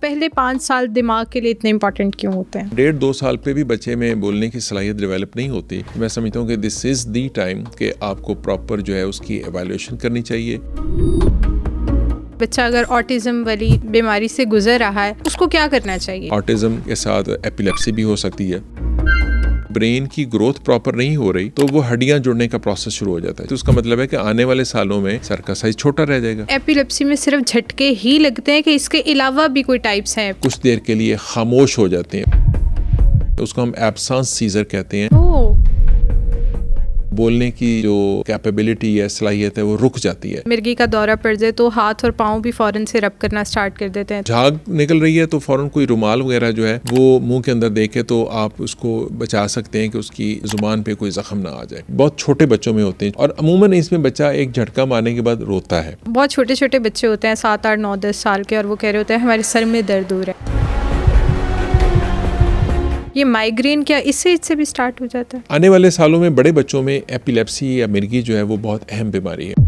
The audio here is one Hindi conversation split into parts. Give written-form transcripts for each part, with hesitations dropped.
पहले 5 साल दिमाग के लिए इतने इंपॉर्टेंट क्यों होते हैं? 1.5-2 साल पे भी बच्चे में बोलने की सलाहियत डेवलप नहीं होती। मैं समझता हूँ कि दिस इज़ दी टाइम कि आपको प्रॉपर जो है उसकी एवेल्यूएशन करनी चाहिए। बच्चा अगर ऑटिज्म वाली बीमारी से गुजर रहा है, उसको क्या करना चाहिए? ऑटिज्म के साथ एपिलेप्सी भी हो सकती है। ब्रेन की ग्रोथ प्रॉपर नहीं हो रही तो वो हड्डियां जुड़ने का प्रोसेस शुरू हो जाता है, तो उसका मतलब है कि आने वाले सालों में सर का साइज छोटा रह जाएगा। एपिलेप्सी में सिर्फ झटके ही लगते हैं कि इसके अलावा भी कोई टाइप्स हैं? कुछ देर के लिए खामोश हो जाते हैं, उसको हम एब्सेंस सीजर कहते हैं। बोलने की जो कैपेबिलिटी है, सलाहियत है, वो रुक जाती है। मिर्गी का दौरा पड़ जाए तो हाथ और पाँव भी फौरन से रब करना स्टार्ट कर देते हैं। झाग निकल रही है तो फौरन कोई रुमाल वगैरह जो है वो मुंह के अंदर देखे तो आप उसको बचा सकते हैं कि उसकी जुबान पे कोई जख्म ना आ जाए। बहुत छोटे बच्चों में होते हैं और अमूमन इसमें बच्चा एक झटका मारने के बाद रोता है। बहुत छोटे छोटे बच्चे होते हैं 7, 8, 9, 10 साल के, और वो कह रहे होते हैं हमारे सर में दर्द हो रहा है। ये माइग्रेन क्या इससे भी स्टार्ट हो जाता है? आने वाले सालों में बड़े बच्चों में एपिलेप्सी या मिर्गी जो है वो बहुत अहम बीमारी है।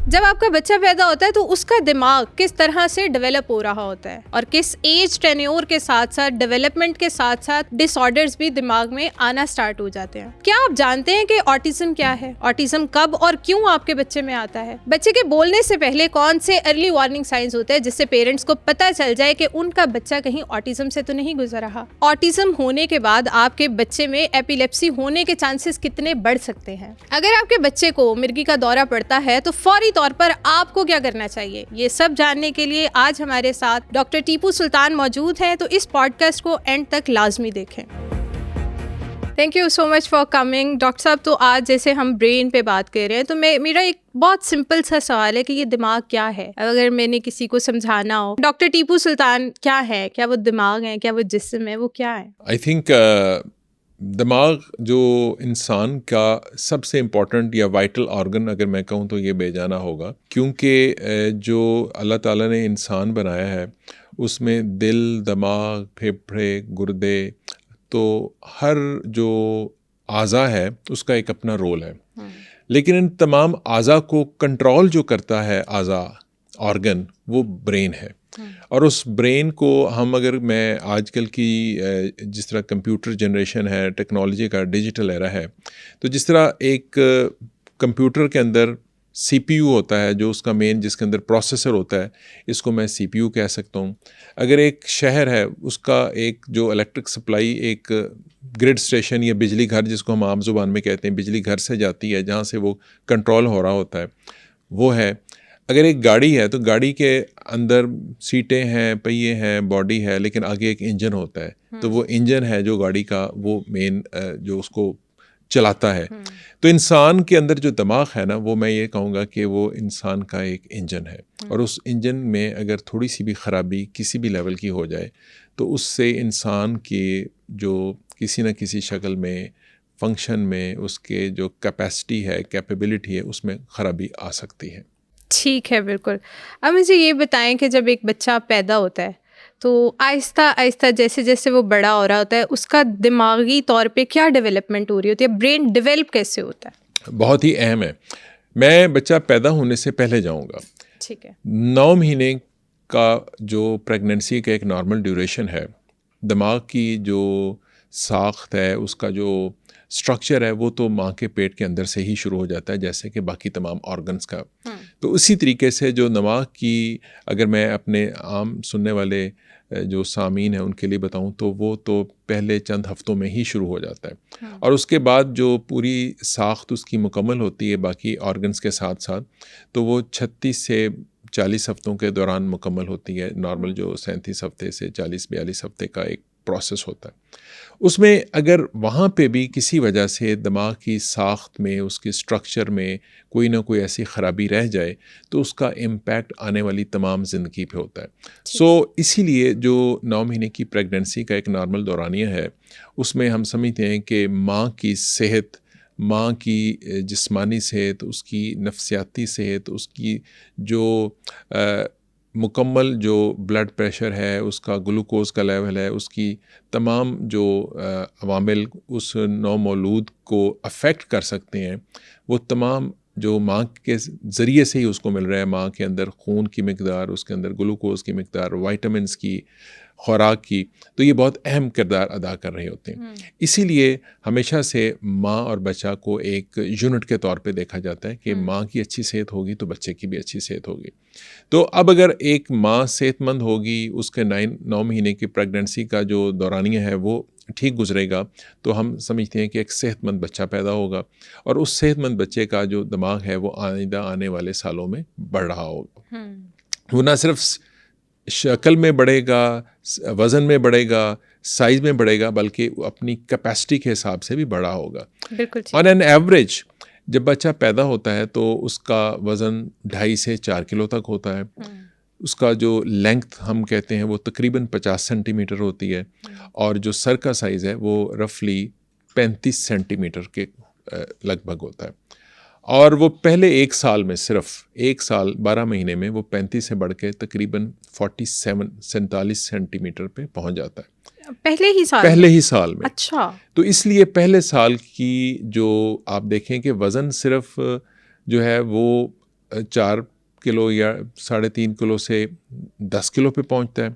जब आपका बच्चा पैदा होता है तो उसका दिमाग किस तरह से डेवलप हो रहा होता है और किस एज टेन्योर के साथ साथ डेवलपमेंट के साथ साथ डिसऑर्डर्स भी दिमाग में आना स्टार्ट हो जाते हैं। क्या आप जानते हैं कि ऑटिज्म क्या है? ऑटिज्म कब और क्यों आपके बच्चे में आता है? बच्चे के बोलने से पहले कौन से अर्ली वार्निंग साइंस होते हैं जिससे पेरेंट्स को पता चल जाए कि उनका बच्चा कहीं ऑटिज्म से तो नहीं गुजर रहा? ऑटिज्म होने के बाद आपके बच्चे में एपिलेप्सी होने के चांसेस कितने बढ़ सकते हैं? अगर आपके बच्चे को मिर्गी का दौरा पड़ता है तो फौरी तौर पर आपको क्या करना चाहिए? ये सब जानने के लिए आज हमारे साथ डॉक्टर टीपू सुल्तान मौजूद हैं, तो इस पॉडकास्ट को एंड तक लाजमी देखें। Thank you so much for coming doctor साहब। तो आज जैसे हम ब्रेन पे बात कर रहे हैं तो मेरा एक बहुत सिंपल सा सवाल है कि ये दिमाग क्या है? अगर मैंने किसी को समझाना हो, डॉक्टर टीपू सुल्तान क्या है? क्या वो दिमाग है? क्या वो जिस्म है? वो क्या है? आई थिंक दिमाग जो इंसान का सबसे इम्पॉर्टेंट या वाइटल ऑर्गन अगर मैं कहूँ तो ये बेजाना होगा, क्योंकि जो अल्लाह ताला ने इंसान बनाया है उसमें दिल, दिमाग, फेफड़े, गुर्दे, तो हर जो आज़ा है उसका एक अपना रोल है। लेकिन इन तमाम आज़ा को कंट्रोल जो करता है आज़ा ऑर्गन, वो ब्रेन है। और उस ब्रेन को हम अगर मैं आजकल की जिस तरह कंप्यूटर जनरेशन है, टेक्नोलॉजी का डिजिटल एरा है, तो जिस तरह एक कंप्यूटर के अंदर सीपीयू होता है जो उसका मेन जिसके अंदर प्रोसेसर होता है, इसको मैं सीपीयू कह सकता हूँ। अगर एक शहर है उसका एक जो इलेक्ट्रिक सप्लाई एक ग्रिड स्टेशन या बिजली घर जिसको हम आम जुबान में कहते हैं, बिजली घर से जाती है जहाँ से वो कंट्रोल हो रहा होता है, वो है। अगर एक गाड़ी है तो गाड़ी के अंदर सीटें हैं, पहिए हैं, बॉडी है, लेकिन आगे एक इंजन होता है, तो वो इंजन है जो गाड़ी का वो मेन जो उसको चलाता है। तो इंसान के अंदर जो दिमाग है ना, वो मैं ये कहूँगा कि वो इंसान का एक इंजन है, और उस इंजन में अगर थोड़ी सी भी ख़राबी किसी भी लेवल की हो जाए तो उससे इंसान की जो किसी न किसी शक्ल में फंक्शन में उसके जो कैपेसिटी है, कैपेबिलिटी है, उसमें ख़राबी आ सकती है। ठीक है, बिल्कुल। अब मुझे ये बताएं कि जब एक बच्चा पैदा होता है तो आहिस्ता आहिस्ता जैसे जैसे वो बड़ा हो रहा होता है उसका दिमागी तौर पे क्या डेवलपमेंट हो रही होती है? ब्रेन डेवलप कैसे होता है? बहुत ही अहम है। मैं बच्चा पैदा होने से पहले जाऊंगा। ठीक है। 9 महीने का जो प्रेगनेंसी का एक नॉर्मल ड्यूरेशन है, दिमाग की जो साख्त है, उसका जो स्ट्रक्चर है, वो तो माँ के पेट के अंदर से ही शुरू हो जाता है जैसे कि बाकी तमाम ऑर्गन्स का। तो उसी तरीके से जो दिमाग की, अगर मैं अपने आम सुनने वाले जो सामीन हैं उनके लिए बताऊं तो वो तो पहले चंद हफ्तों में ही शुरू हो जाता है, और उसके बाद जो पूरी साख्त उसकी मुकम्मल होती है बाकी ऑर्गन्स के साथ साथ, तो वो 36 से 40 हफ्तों के दौरान मुकम्मल होती है। नॉर्मल जो 37 हफ्ते से 40-42 हफ्ते का एक प्रोसेस होता है। उसमें अगर वहाँ पे भी किसी वजह से दिमाग की साख्त में, उसके स्ट्रक्चर में कोई ना कोई ऐसी ख़राबी रह जाए तो उसका इम्पैक्ट आने वाली तमाम ज़िंदगी पे होता है। सो इसीलिए जो 9 महीने की प्रेगनेंसी का एक नॉर्मल दौरानिया है, उसमें हम समझते हैं कि माँ की सेहत, माँ की जिस्मानी सेहत, उसकी नफ्सियाती सेहत, उसकी जो मुकम्मल जो ब्लड प्रेशर है, उसका ग्लूकोज का लेवल है, उसकी तमाम जो अवामिल उस नौमौलूद को अफ़ेक्ट कर सकते हैं, वो तमाम जो माँ के ज़रिए से ही उसको मिल रहा है, माँ के अंदर खून की मिकदार, उसके अंदर ग्लूकोज़ की मिकदार, वाइटामिन्स की, खुराक की, तो ये बहुत अहम किरदार अदा कर रहे होते हैं। इसीलिए हमेशा से माँ और बच्चा को एक यूनिट के तौर पे देखा जाता है कि माँ की अच्छी सेहत होगी तो बच्चे की भी अच्छी सेहत होगी। तो अब अगर एक माँ सेहतमंद होगी, उसके 9 महीने की प्रेगनेंसी का जो दौरानिया है वो ठीक गुजरेगा, तो हम समझते हैं कि एक सेहतमंद बच्चा पैदा होगा और उस सेहतमंद बच्चे का जो दिमाग है वो आइंदा आने वाले सालों में बढ़ रहा होगा। वो ना सिर्फ शक्ल में बढ़ेगा, वज़न में बढ़ेगा, साइज़ में बढ़ेगा, बल्कि अपनी कैपेसिटी के हिसाब से भी बड़ा होगा। बिल्कुल। ऑन एन एवरेज जब बच्चा पैदा होता है तो उसका वज़न 2.5 से 4 किलो तक होता है। उसका जो लेंथ हम कहते हैं वो तकरीबन 50 सेंटीमीटर होती है और जो सर का साइज़ है वो रफली 35 सेंटीमीटर के लगभग होता है। और वो पहले 1 साल में, सिर्फ 1 साल 12 महीने में वो 35 से बढ़ के तकरीबन 47 सेंटीमीटर पे पहुंच जाता है पहले ही साल में। अच्छा। तो इसलिए पहले साल की जो आप देखें कि वज़न सिर्फ जो है वो 4 किलो या 3.5 किलो से 10 किलो पे पहुंचता है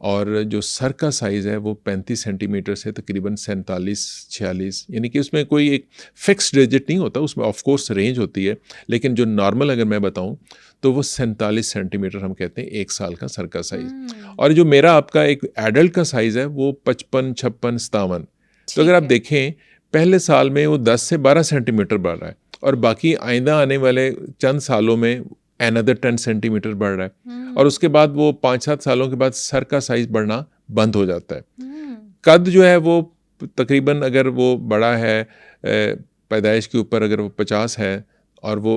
और जो सर का साइज़ है वो 35 सेंटीमीटर से तकरीबन 47-46, यानी कि उसमें कोई एक फिक्स्ड डिजिट नहीं होता, उसमें ऑफ कोर्स रेंज होती है, लेकिन जो नॉर्मल अगर मैं बताऊं तो वो 47 सेंटीमीटर हम कहते हैं 1 साल का सर का साइज़। और जो मेरा आपका एक एडल्ट का साइज़ है वो 55, 56, 57। तो अगर आप देखें पहले साल में वो 10 से 12 सेंटीमीटर बढ़ रहा है और बाकी आइंदा आने वाले चंद सालों में another 10 सेंटीमीटर बढ़ रहा है और उसके बाद वो 5-7 सालों के बाद सर का साइज बढ़ना बंद हो जाता है। कद जो है वो तकरीबन अगर वो बड़ा है पैदाइश के ऊपर अगर वो 50 है और वो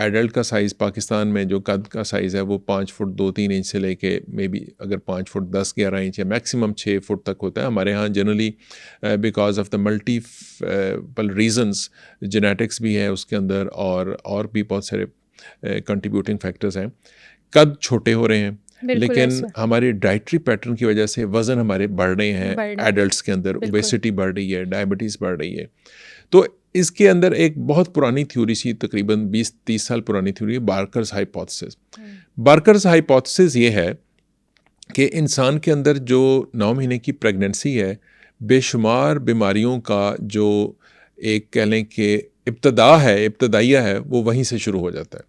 एडल्ट का साइज़ पाकिस्तान में जो कद का साइज़ है वो 5 फुट 2-3 इंच से लेके मे बी अगर 5 फुट 10-11 इंच या मैक्सिमम 6 फुट तक होता है। हमारे यहाँ generally because of the multiple reasons, genetics भी है उसके अंदर और भी बहुत सारे कंट्रीब्यूटिंग फैक्टर्स हैं, कद छोटे हो रहे हैं, लेकिन हमारी डाइटरी पैटर्न की वजह से वज़न हमारे बढ़ रहे हैं। एडल्ट्स के अंदर ओबेसिटी बढ़ रही है, डायबिटीज़ बढ़ रही है। तो इसके अंदर एक बहुत पुरानी थ्योरी सी, तकरीबन 20-30 साल पुरानी थ्योरी है, बार्कर्स हाइपोथेसिस। बार्कर्स हाइपोथेसिस ये है कि इंसान के अंदर जो 9 महीने की प्रेगनेंसी है, बेशुमार बीमारियों का जो एक कह लें कि इब्तदाइया है वो वहीं से शुरू हो जाता है।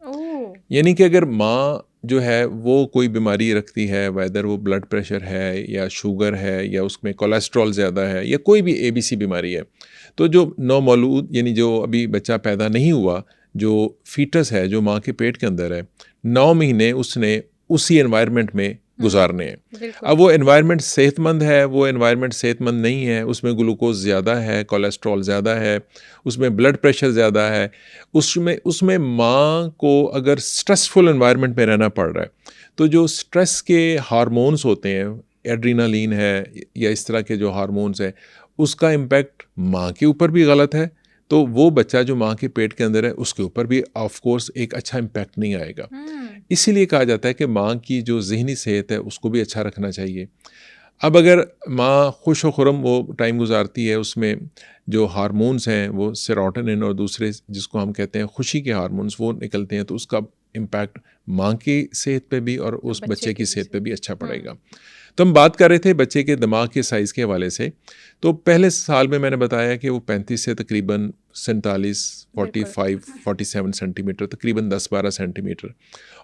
यानी कि अगर माँ जो है वो कोई बीमारी रखती है, वेदर वो ब्लड प्रेशर है या शुगर है या उसमें कोलेस्ट्रॉल ज़्यादा है या कोई भी ABC बीमारी है, तो जो नौमौलूद यानी जो अभी बच्चा पैदा नहीं हुआ, जो फीटस है जो माँ के पेट के अंदर है, 9 महीने उसने उसी एनवायरनमेंट में गुजारने हैं। अब वो एनवायरनमेंट सेहतमंद है, वो एनवायरनमेंट सेहतमंद नहीं है, उसमें ग्लूकोज ज़्यादा है, कोलेस्ट्रॉल ज़्यादा है, उसमें ब्लड प्रेशर ज़्यादा है, उसमें माँ को अगर स्ट्रेसफुल एनवायरनमेंट में रहना पड़ रहा है तो जो स्ट्रेस के हार्मोन्स होते हैं, एड्रीनालिन है या इस तरह के जो हार्मोन्स हैं, उसका इम्पैक्ट माँ के ऊपर भी गलत है, तो वो बच्चा जो माँ के पेट के अंदर है उसके ऊपर भी ऑफ कोर्स एक अच्छा इम्पैक्ट नहीं आएगा। इसीलिए कहा जाता है कि माँ की जो ज़हनी सेहत है उसको भी अच्छा रखना चाहिए। अब अगर माँ खुश व खुरम वो टाइम गुजारती है, उसमें जो हार्मोन्स हैं वो सेरोटोनिन और दूसरे जिसको हम कहते हैं खुशी के हार्मोन्स वो निकलते हैं, तो उसका इम्पैक्ट माँ की सेहत पे भी और उस बच्चे की सेहत पे भी अच्छा पड़ेगा। तो हम बात कर रहे थे बच्चे के दिमाग के साइज़ के हवाले से, तो पहले साल में मैंने बताया कि वो 35 से तकरीबन 47, 47 सेंटीमीटर, तकरीबन 10-12 सेंटीमीटर,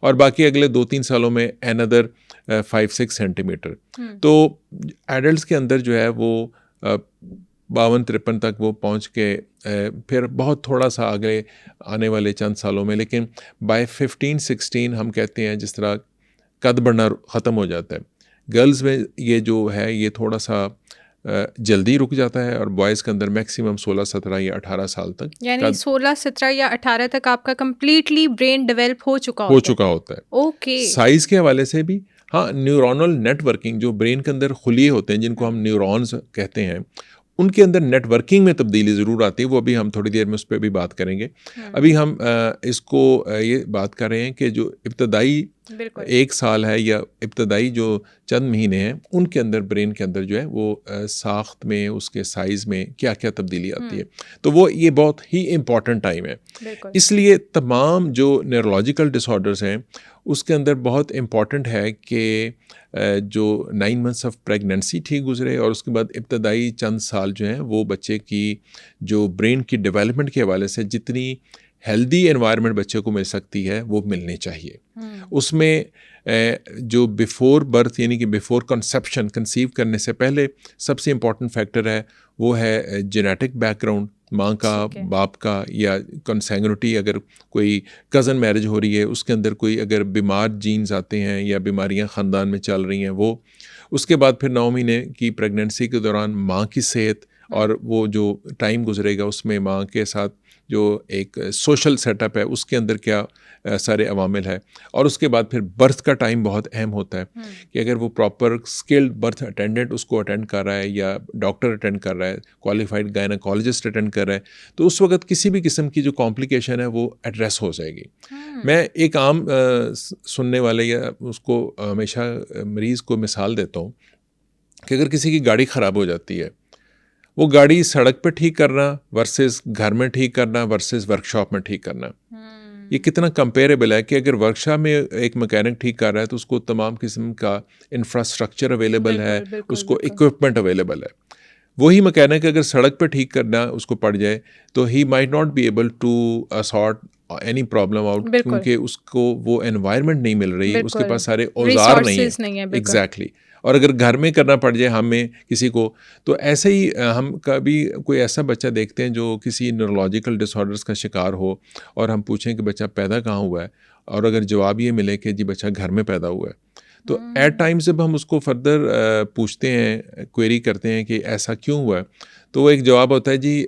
और बाकी अगले 2-3 सालों में अनदर 5-6 सेंटीमीटर। तो एडल्ट्स के अंदर जो है वो 52-53 तक वो पहुंच के फिर बहुत थोड़ा सा आगे आने वाले चंद सालों में, लेकिन बाय 15-16 हम कहते हैं जिस तरह कद बढ़ना ख़त्म हो जाता है। गर्ल्स में ये जो है ये थोड़ा सा जल्दी रुक जाता है और बॉयज़ के अंदर मैक्सिमम 16, 17 या 18 साल तक, यानी 16, 17 या 18 तक आपका कम्प्लीटली ब्रेन डेवलप हो चुका होता है। ओके। साइज़ के हवाले से भी हाँ, न्यूरोनल नेटवर्किंग जो ब्रेन के अंदर खुलिए होते हैं जिनको हम न्यूरॉन्स कहते हैं, उनके अंदर नेटवर्किंग में तब्दीली ज़रूर आती है, वो अभी हम थोड़ी देर में उस पर भी बात करेंगे। अभी हम इसको ये बात कर रहे हैं कि जो इब्तदाई 1 साल है या इब्तदाई जो चंद महीने हैं, उनके अंदर ब्रेन के अंदर जो है वो साख्त में, उसके साइज़ में क्या क्या तब्दीली आती है। तो वो ये बहुत ही इम्पॉर्टेंट टाइम है। इसलिए तमाम जो न्यूरोलॉजिकल डिसऑर्डर्स हैं उसके अंदर बहुत इम्पॉर्टेंट है कि जो 9 मंथ्स ऑफ प्रेगनेंसी ठीक गुजरे और उसके बाद इब्तदाई चंद साल जो हैं वो बच्चे की जो ब्रेन की डेवलपमेंट के हवाले से जितनी हेल्दी एनवायरनमेंट बच्चे को मिल सकती है वो मिलनी चाहिए। उसमें जो बिफ़ोर बर्थ यानी कि बिफ़ोर कंसेप्शन, कंसीव करने से पहले सबसे इम्पॉर्टेंट फैक्टर है वो है जेनेटिक बैकग्राउंड, माँ का, बाप का, या कंसैंगुनिटी, अगर कोई कज़न मैरिज हो रही है उसके अंदर कोई अगर बीमार जीन्स आते हैं या बीमारियां ख़ानदान में चल रही हैं वो। उसके बाद फिर 9 महीने की प्रेगनेंसी के दौरान माँ की सेहत और वो जो टाइम गुजरेगा उसमें माँ के साथ जो एक सोशल सेटअप है उसके अंदर क्या सारे अवामिल है। और उसके बाद फिर बर्थ का टाइम बहुत अहम होता है कि अगर वो प्रॉपर स्किल्ड बर्थ अटेंडेंट उसको अटेंड कर रहा है या डॉक्टर अटेंड कर रहा है, क्वालिफाइड गायनेकोलॉजिस्ट अटेंड कर रहा है, तो उस वक्त किसी भी किस्म की जो कॉम्प्लिकेशन है वो एड्रेस हो जाएगी। मैं एक आम सुनने वाले या उसको हमेशा मरीज़ को मिसाल देता हूँ कि अगर किसी की गाड़ी ख़राब हो जाती है, वो गाड़ी सड़क पे ठीक करना वर्सेस घर में ठीक करना वर्सेस वर्कशॉप में ठीक करना, ये कितना कंपेरेबल है कि अगर वर्कशॉप में एक मैकेनिक ठीक कर रहा है तो उसको तमाम किस्म का इंफ्रास्ट्रक्चर अवेलेबल है, उसको इक्विपमेंट अवेलेबल है। वही मैकेनिक अगर सड़क पे ठीक करना उसको पड़ जाए तो ही might not be able to sort any problem out, क्योंकि उसको वो एनवायरनमेंट नहीं मिल रही, उसके पास सारे औजार नहीं है। एग्जैक्टली। और अगर घर में करना पड़ जाए हमें किसी को, तो ऐसे ही हम कभी कोई ऐसा बच्चा देखते हैं जो किसी न्यूरोलॉजिकल डिसऑर्डर्स का शिकार हो और हम पूछें कि बच्चा पैदा कहाँ हुआ है, और अगर जवाब ये मिले कि जी बच्चा घर में पैदा हुआ है, तो एट टाइम्स जब हम उसको फर्दर पूछते हैं, क्वेरी करते हैं कि ऐसा क्यों हुआ है, तो वो एक जवाब होता है जी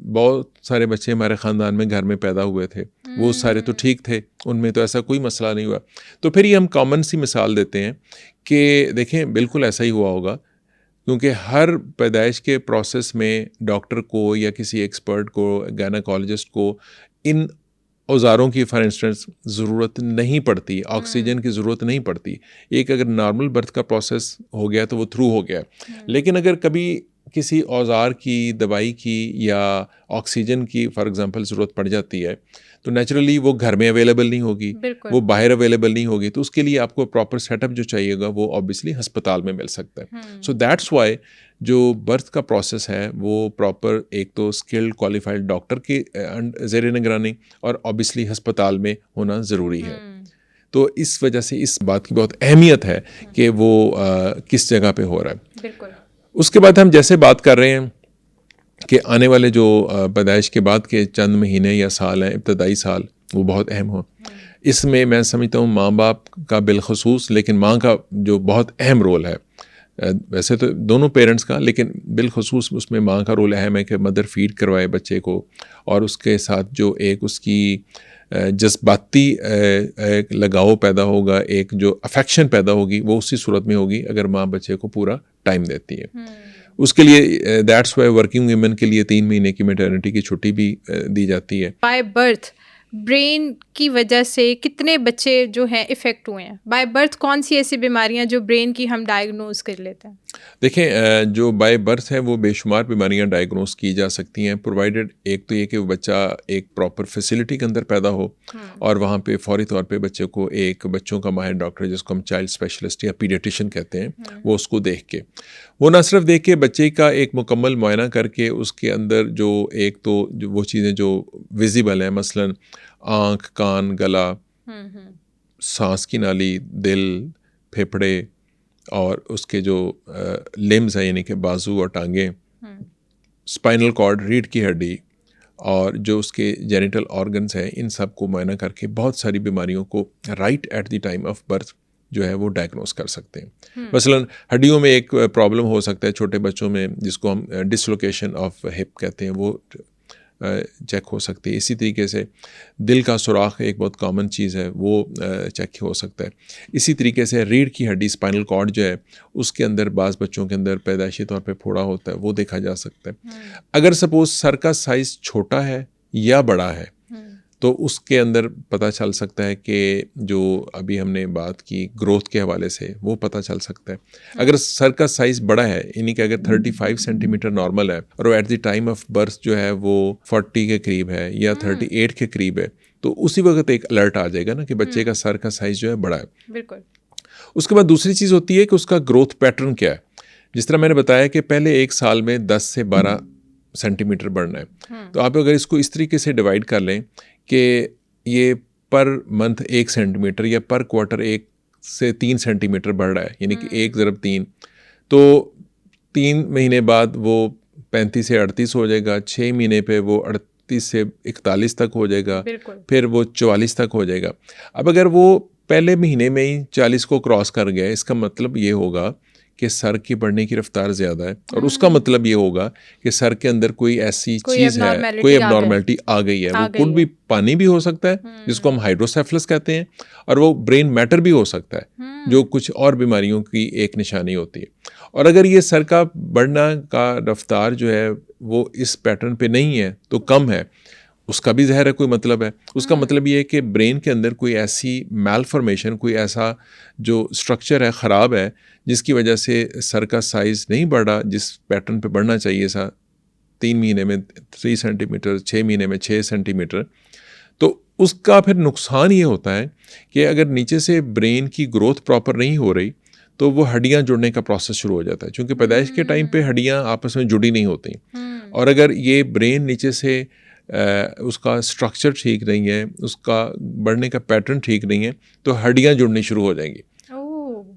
बहुत सारे बच्चे हमारे ख़ानदान में घर में पैदा हुए थे, वो सारे तो ठीक थे, उनमें तो ऐसा कोई मसला नहीं हुआ। तो फिर ये हम कॉमन सी मिसाल देते हैं कि देखें बिल्कुल ऐसा ही हुआ होगा, क्योंकि हर पैदाइश के प्रोसेस में डॉक्टर को या किसी एक्सपर्ट को, गायनेकोलॉजिस्ट को इन औज़ारों की फॉर इंस्टेंस ज़रूरत नहीं पड़ती, ऑक्सीजन की ज़रूरत नहीं पड़ती। एक अगर नॉर्मल बर्थ का प्रोसेस हो गया तो वो थ्रू हो गया। लेकिन अगर कभी किसी औज़ार की, दवाई की या ऑक्सीजन की फॉर एग्ज़ाम्पल ज़रूरत पड़ जाती है तो नेचुरली वो घर में अवेलेबल नहीं होगी, वो बाहर अवेलेबल नहीं होगी, तो उसके लिए आपको प्रॉपर सेटअप जो चाहिएगा वो ऑब्वियसली अस्पताल में मिल सकता है। सो दैट्स वाई जो बर्थ का प्रोसेस है वो प्रॉपर एक तो स्किल्ड क्वालिफाइड डॉक्टर के ज़ेर निगरानी और ऑब्वियसली अस्पताल में होना ज़रूरी है। तो इस वजह से इस बात की बहुत अहमियत है कि वो किस जगह पे हो रहा है। बिल्कुल। उसके बाद हम जैसे बात कर रहे हैं कि आने वाले जो पैदाइश के बाद के चंद महीने या साल हैं, इब्तदाई साल, वो बहुत अहम हो। इसमें मैं समझता हूँ माँ बाप का बिलखसूस, लेकिन माँ का जो बहुत अहम रोल है, वैसे तो दोनों पेरेंट्स का, लेकिन बिलखसूस उसमें माँ का रोल अहम है कि मदर फीड करवाए बच्चे को, और उसके साथ जो एक उसकी जज्बाती लगाव पैदा होगा, एक जो अफेक्शन पैदा होगी, वो उसी सूरत में होगी अगर माँ बच्चे को पूरा टाइम देती है। उसके लिए दैट्स वाई वर्किंग वुमेन के लिए 3 महीने की मैटरनिटी की छुट्टी भी दी जाती है। बाय बर्थ ब्रेन की वजह से कितने बच्चे जो हैं इफ़ेक्ट हुए हैं? बाय बर्थ कौन सी ऐसी बीमारियां जो ब्रेन की हम डायग्नोज कर लेते हैं? देखें, जो बाय बर्थ है वो बेशुमार बीमारियां डायग्नोस की जा सकती हैं, प्रोवाइडेड एक तो ये कि वो बच्चा एक प्रॉपर फैसिलिटी के अंदर पैदा हो और वहाँ पे फौरी तौर पे बच्चे को एक बच्चों का माहिर डॉक्टर, जिसको हम चाइल्ड स्पेशलिस्ट या पीडियाट्रिशियन कहते हैं, वो उसको देख के, वो ना सिर्फ देख के बच्चे का एक मुकम्मल मुआयना करके उसके अंदर जो एक तो जो वो चीज़ें जो विजिबल हैं, मसलन आँख, कान, गला, सांस की नाली, दिल, फेफड़े और उसके जो लिम्स हैं यानी कि बाजू और टांगें, स्पाइनल कॉर्ड, रीढ़ की हड्डी, और जो उसके जेनिटल ऑर्गन्स हैं, इन सब को मुआयना करके बहुत सारी बीमारियों को right at the time of birth जो है वो डायग्नोस कर सकते हैं। मसलन हड्डियों में एक प्रॉब्लम हो सकता है छोटे बच्चों में, जिसको हम डिसलोकेशन ऑफ हिप कहते हैं, वो चेक हो सकती है। इसी तरीके से दिल का सुराख एक बहुत कॉमन चीज़ है, वो चेक हो सकता है। इसी तरीके से रीढ़ की हड्डी स्पाइनल कॉर्ड जो है उसके अंदर बाज़ बच्चों के अंदर पैदाइशी तौर पे फोड़ा होता है, वो देखा जा सकता है। अगर सपोज सर का साइज़ छोटा है या बड़ा है तो उसके अंदर पता चल सकता है कि जो अभी हमने बात की ग्रोथ के हवाले से वो पता चल सकता है। अगर सर का साइज़ बड़ा है, यानी कि अगर 35 सेंटीमीटर नॉर्मल है और at the time of birth जो है वो 40 के करीब है या 38 के करीब है, तो उसी वक्त एक अलर्ट आ जाएगा ना कि बच्चे का सर का साइज़ जो है बड़ा है। बिल्कुल। उसके बाद दूसरी चीज़ होती है कि उसका ग्रोथ पैटर्न क्या है। जिस तरह मैंने बताया कि पहले एक साल में 10 से 12 सेंटीमीटर बढ़ना है, तो आप अगर इसको इस तरीके से डिवाइड कर लें कि ये पर मंथ 1 सेंटीमीटर या पर क्वार्टर 1 से 3 सेंटीमीटर बढ़ रहा है, यानी कि 1 ज़रब 3, तो 3 महीने बाद वो 35 से 38 हो जाएगा, 6 महीने पे वो 38 से 41 तक हो जाएगा, फिर वो 44 तक हो जाएगा। अब अगर वो पहले महीने में ही 40 को क्रॉस कर गया, इसका मतलब ये होगा कि सर की बढ़ने की रफ्तार ज़्यादा है, और उसका मतलब ये होगा कि सर के अंदर कोई ऐसी चीज़ है, कोई एबनॉर्मेलिटी आ गई है। वो कुछ भी पानी भी हो सकता है जिसको हम हाइड्रोसेफलस कहते हैं, और वो ब्रेन मैटर भी हो सकता है जो कुछ और बीमारियों की एक निशानी होती है। और अगर ये सर का बढ़ना का रफ्तार जो है वो इस पैटर्न पे नहीं है तो कम है, उसका भी ज़ाहिर है कोई मतलब है। उसका मतलब ये है कि ब्रेन के अंदर कोई ऐसी मैलफॉर्मेशन, कोई ऐसा जो स्ट्रक्चर है ख़राब है जिसकी वजह से सर का साइज़ नहीं बढ़ रहा जिस पैटर्न पे बढ़ना चाहिए सा, 3 महीने में 3 सेंटीमीटर, 6 महीने में 6 सेंटीमीटर। तो उसका फिर नुकसान ये होता है कि अगर नीचे से ब्रेन की ग्रोथ प्रॉपर नहीं हो रही तो वो हड्डियाँ जुड़ने का प्रोसेस शुरू हो जाता है, क्योंकि पैदाइश के टाइम पे हड्डियाँ आपस में जुड़ी नहीं होती। और अगर ये ब्रेन नीचे से उसका स्ट्रक्चर ठीक नहीं है, उसका बढ़ने का पैटर्न ठीक नहीं है, तो हड्डियाँ जुड़नी शुरू हो जाएंगी।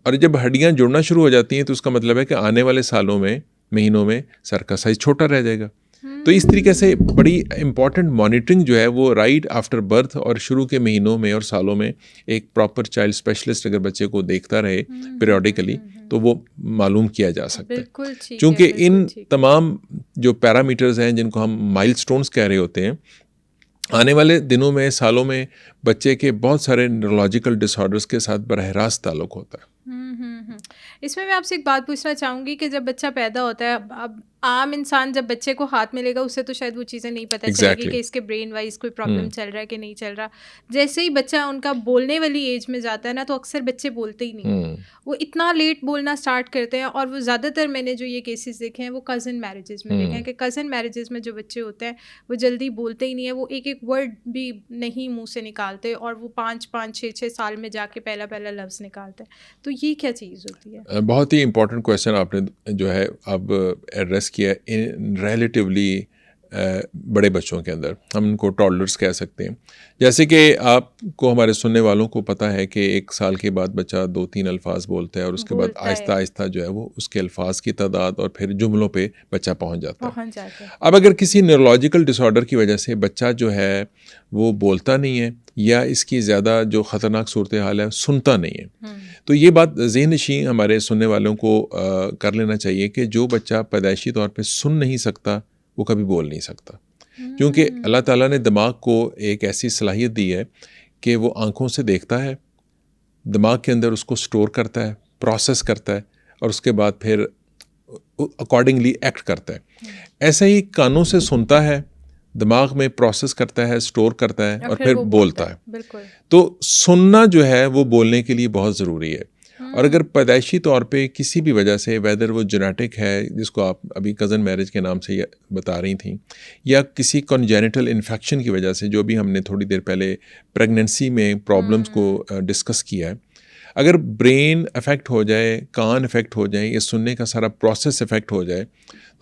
और जब हड्डियाँ जुड़ना शुरू हो जाती हैं तो उसका मतलब है कि आने वाले सालों में, महीनों में सर का साइज छोटा रह जाएगा। तो इस तरीके से बड़ी इम्पॉर्टेंट मॉनिटरिंग जो है वो राइट आफ्टर बर्थ और शुरू के महीनों में और सालों में एक प्रॉपर चाइल्ड स्पेशलिस्ट अगर बच्चे को देखता रहे पीरियडिकली तो वो मालूम किया जा सकता है। क्योंकि इन तमाम जो पैरामीटर्स हैं जिनको हम माइलस्टोन्स कह रहे होते हैं, आने वाले दिनों में, सालों में बच्चे के बहुत सारे न्यूरोलॉजिकल डिसऑर्डर्स के साथ बरह रास्त ताल्लुक होता है। इसमें मैं आपसे एक बात पूछना चाहूँगी कि जब बच्चा पैदा होता है, अब आम इंसान जब बच्चे को हाथ में लेगा उसे तो शायद वो चीज़ें नहीं पता चलेगी कि इसके ब्रेन वाइज कोई प्रॉब्लम चल रहा है कि नहीं चल रहा। जैसे ही बच्चा उनका बोलने वाली एज में जाता है ना, तो अक्सर बच्चे बोलते ही नहीं, वो इतना लेट बोलना स्टार्ट करते हैं। और वो ज़्यादातर मैंने जो ये केसेस देखे हैं वो कज़न मैरिजेस में देखे हैं कि कज़न मैरिजेस में जो बच्चे होते हैं वो जल्दी बोलते ही नहीं है, वो एक एक वर्ड भी नहीं मुँह से निकालते और वो 5-5, 6-6 साल में जाके पहला लफ्ज़ निकालते हैं। तो ये क्या चीज़ होती है? बहुत ही इंपॉर्टेंट क्वेश्चन आपने जो है अब एड्रेस किया। इन रिलेटिवली बड़े बच्चों के अंदर हम उनको टॉडलर्स कह सकते हैं। जैसे कि आपको, हमारे सुनने वालों को पता है कि 1 साल के बाद बच्चा 2-3 अल्फाज बोलता है और उसके बाद आहिस्ता आहिस्ता जो है वो उसके अल्फाज की तादाद और फिर जुमलों पे बच्चा पहुंच जाता है। अब अगर किसी न्यूरोलॉजिकल डिसऑर्डर की वजह से बच्चा जो है वो बोलता नहीं है या इसकी ज़्यादा जो ख़तरनाक सूरत हाल है सुनता नहीं है, तो ये बात ज़हन-नशी हमारे सुनने वालों को कर लेना चाहिए कि जो बच्चा पैदाइशी तौर पे सुन नहीं सकता वो कभी बोल नहीं सकता। क्योंकि अल्लाह ताला ने दिमाग को एक ऐसी सलाहियत दी है कि वो आँखों से देखता है, दिमाग के अंदर उसको स्टोर करता है, प्रोसेस करता है और उसके बाद फिर अकॉर्डिंगली एक्ट करता है। ऐसे ही कानों से सुनता है, दिमाग में प्रोसेस करता है, स्टोर करता है और फिर बोलता है। तो सुनना जो है वो बोलने के लिए बहुत ज़रूरी है। और अगर पैदाइशी तौर पे किसी भी वजह से, वेदर वो जेनेटिक है जिसको आप अभी कज़न मैरिज के नाम से बता रही थी, या किसी कॉन्जेनिटल इन्फेक्शन की वजह से, जो भी हमने थोड़ी देर पहले प्रेगनेंसी में प्रॉब्लम्स को डिस्कस किया है, अगर ब्रेन अफेक्ट हो जाए, कान अफेक्ट हो जाए, या सुनने का सारा प्रोसेस अफेक्ट हो जाए,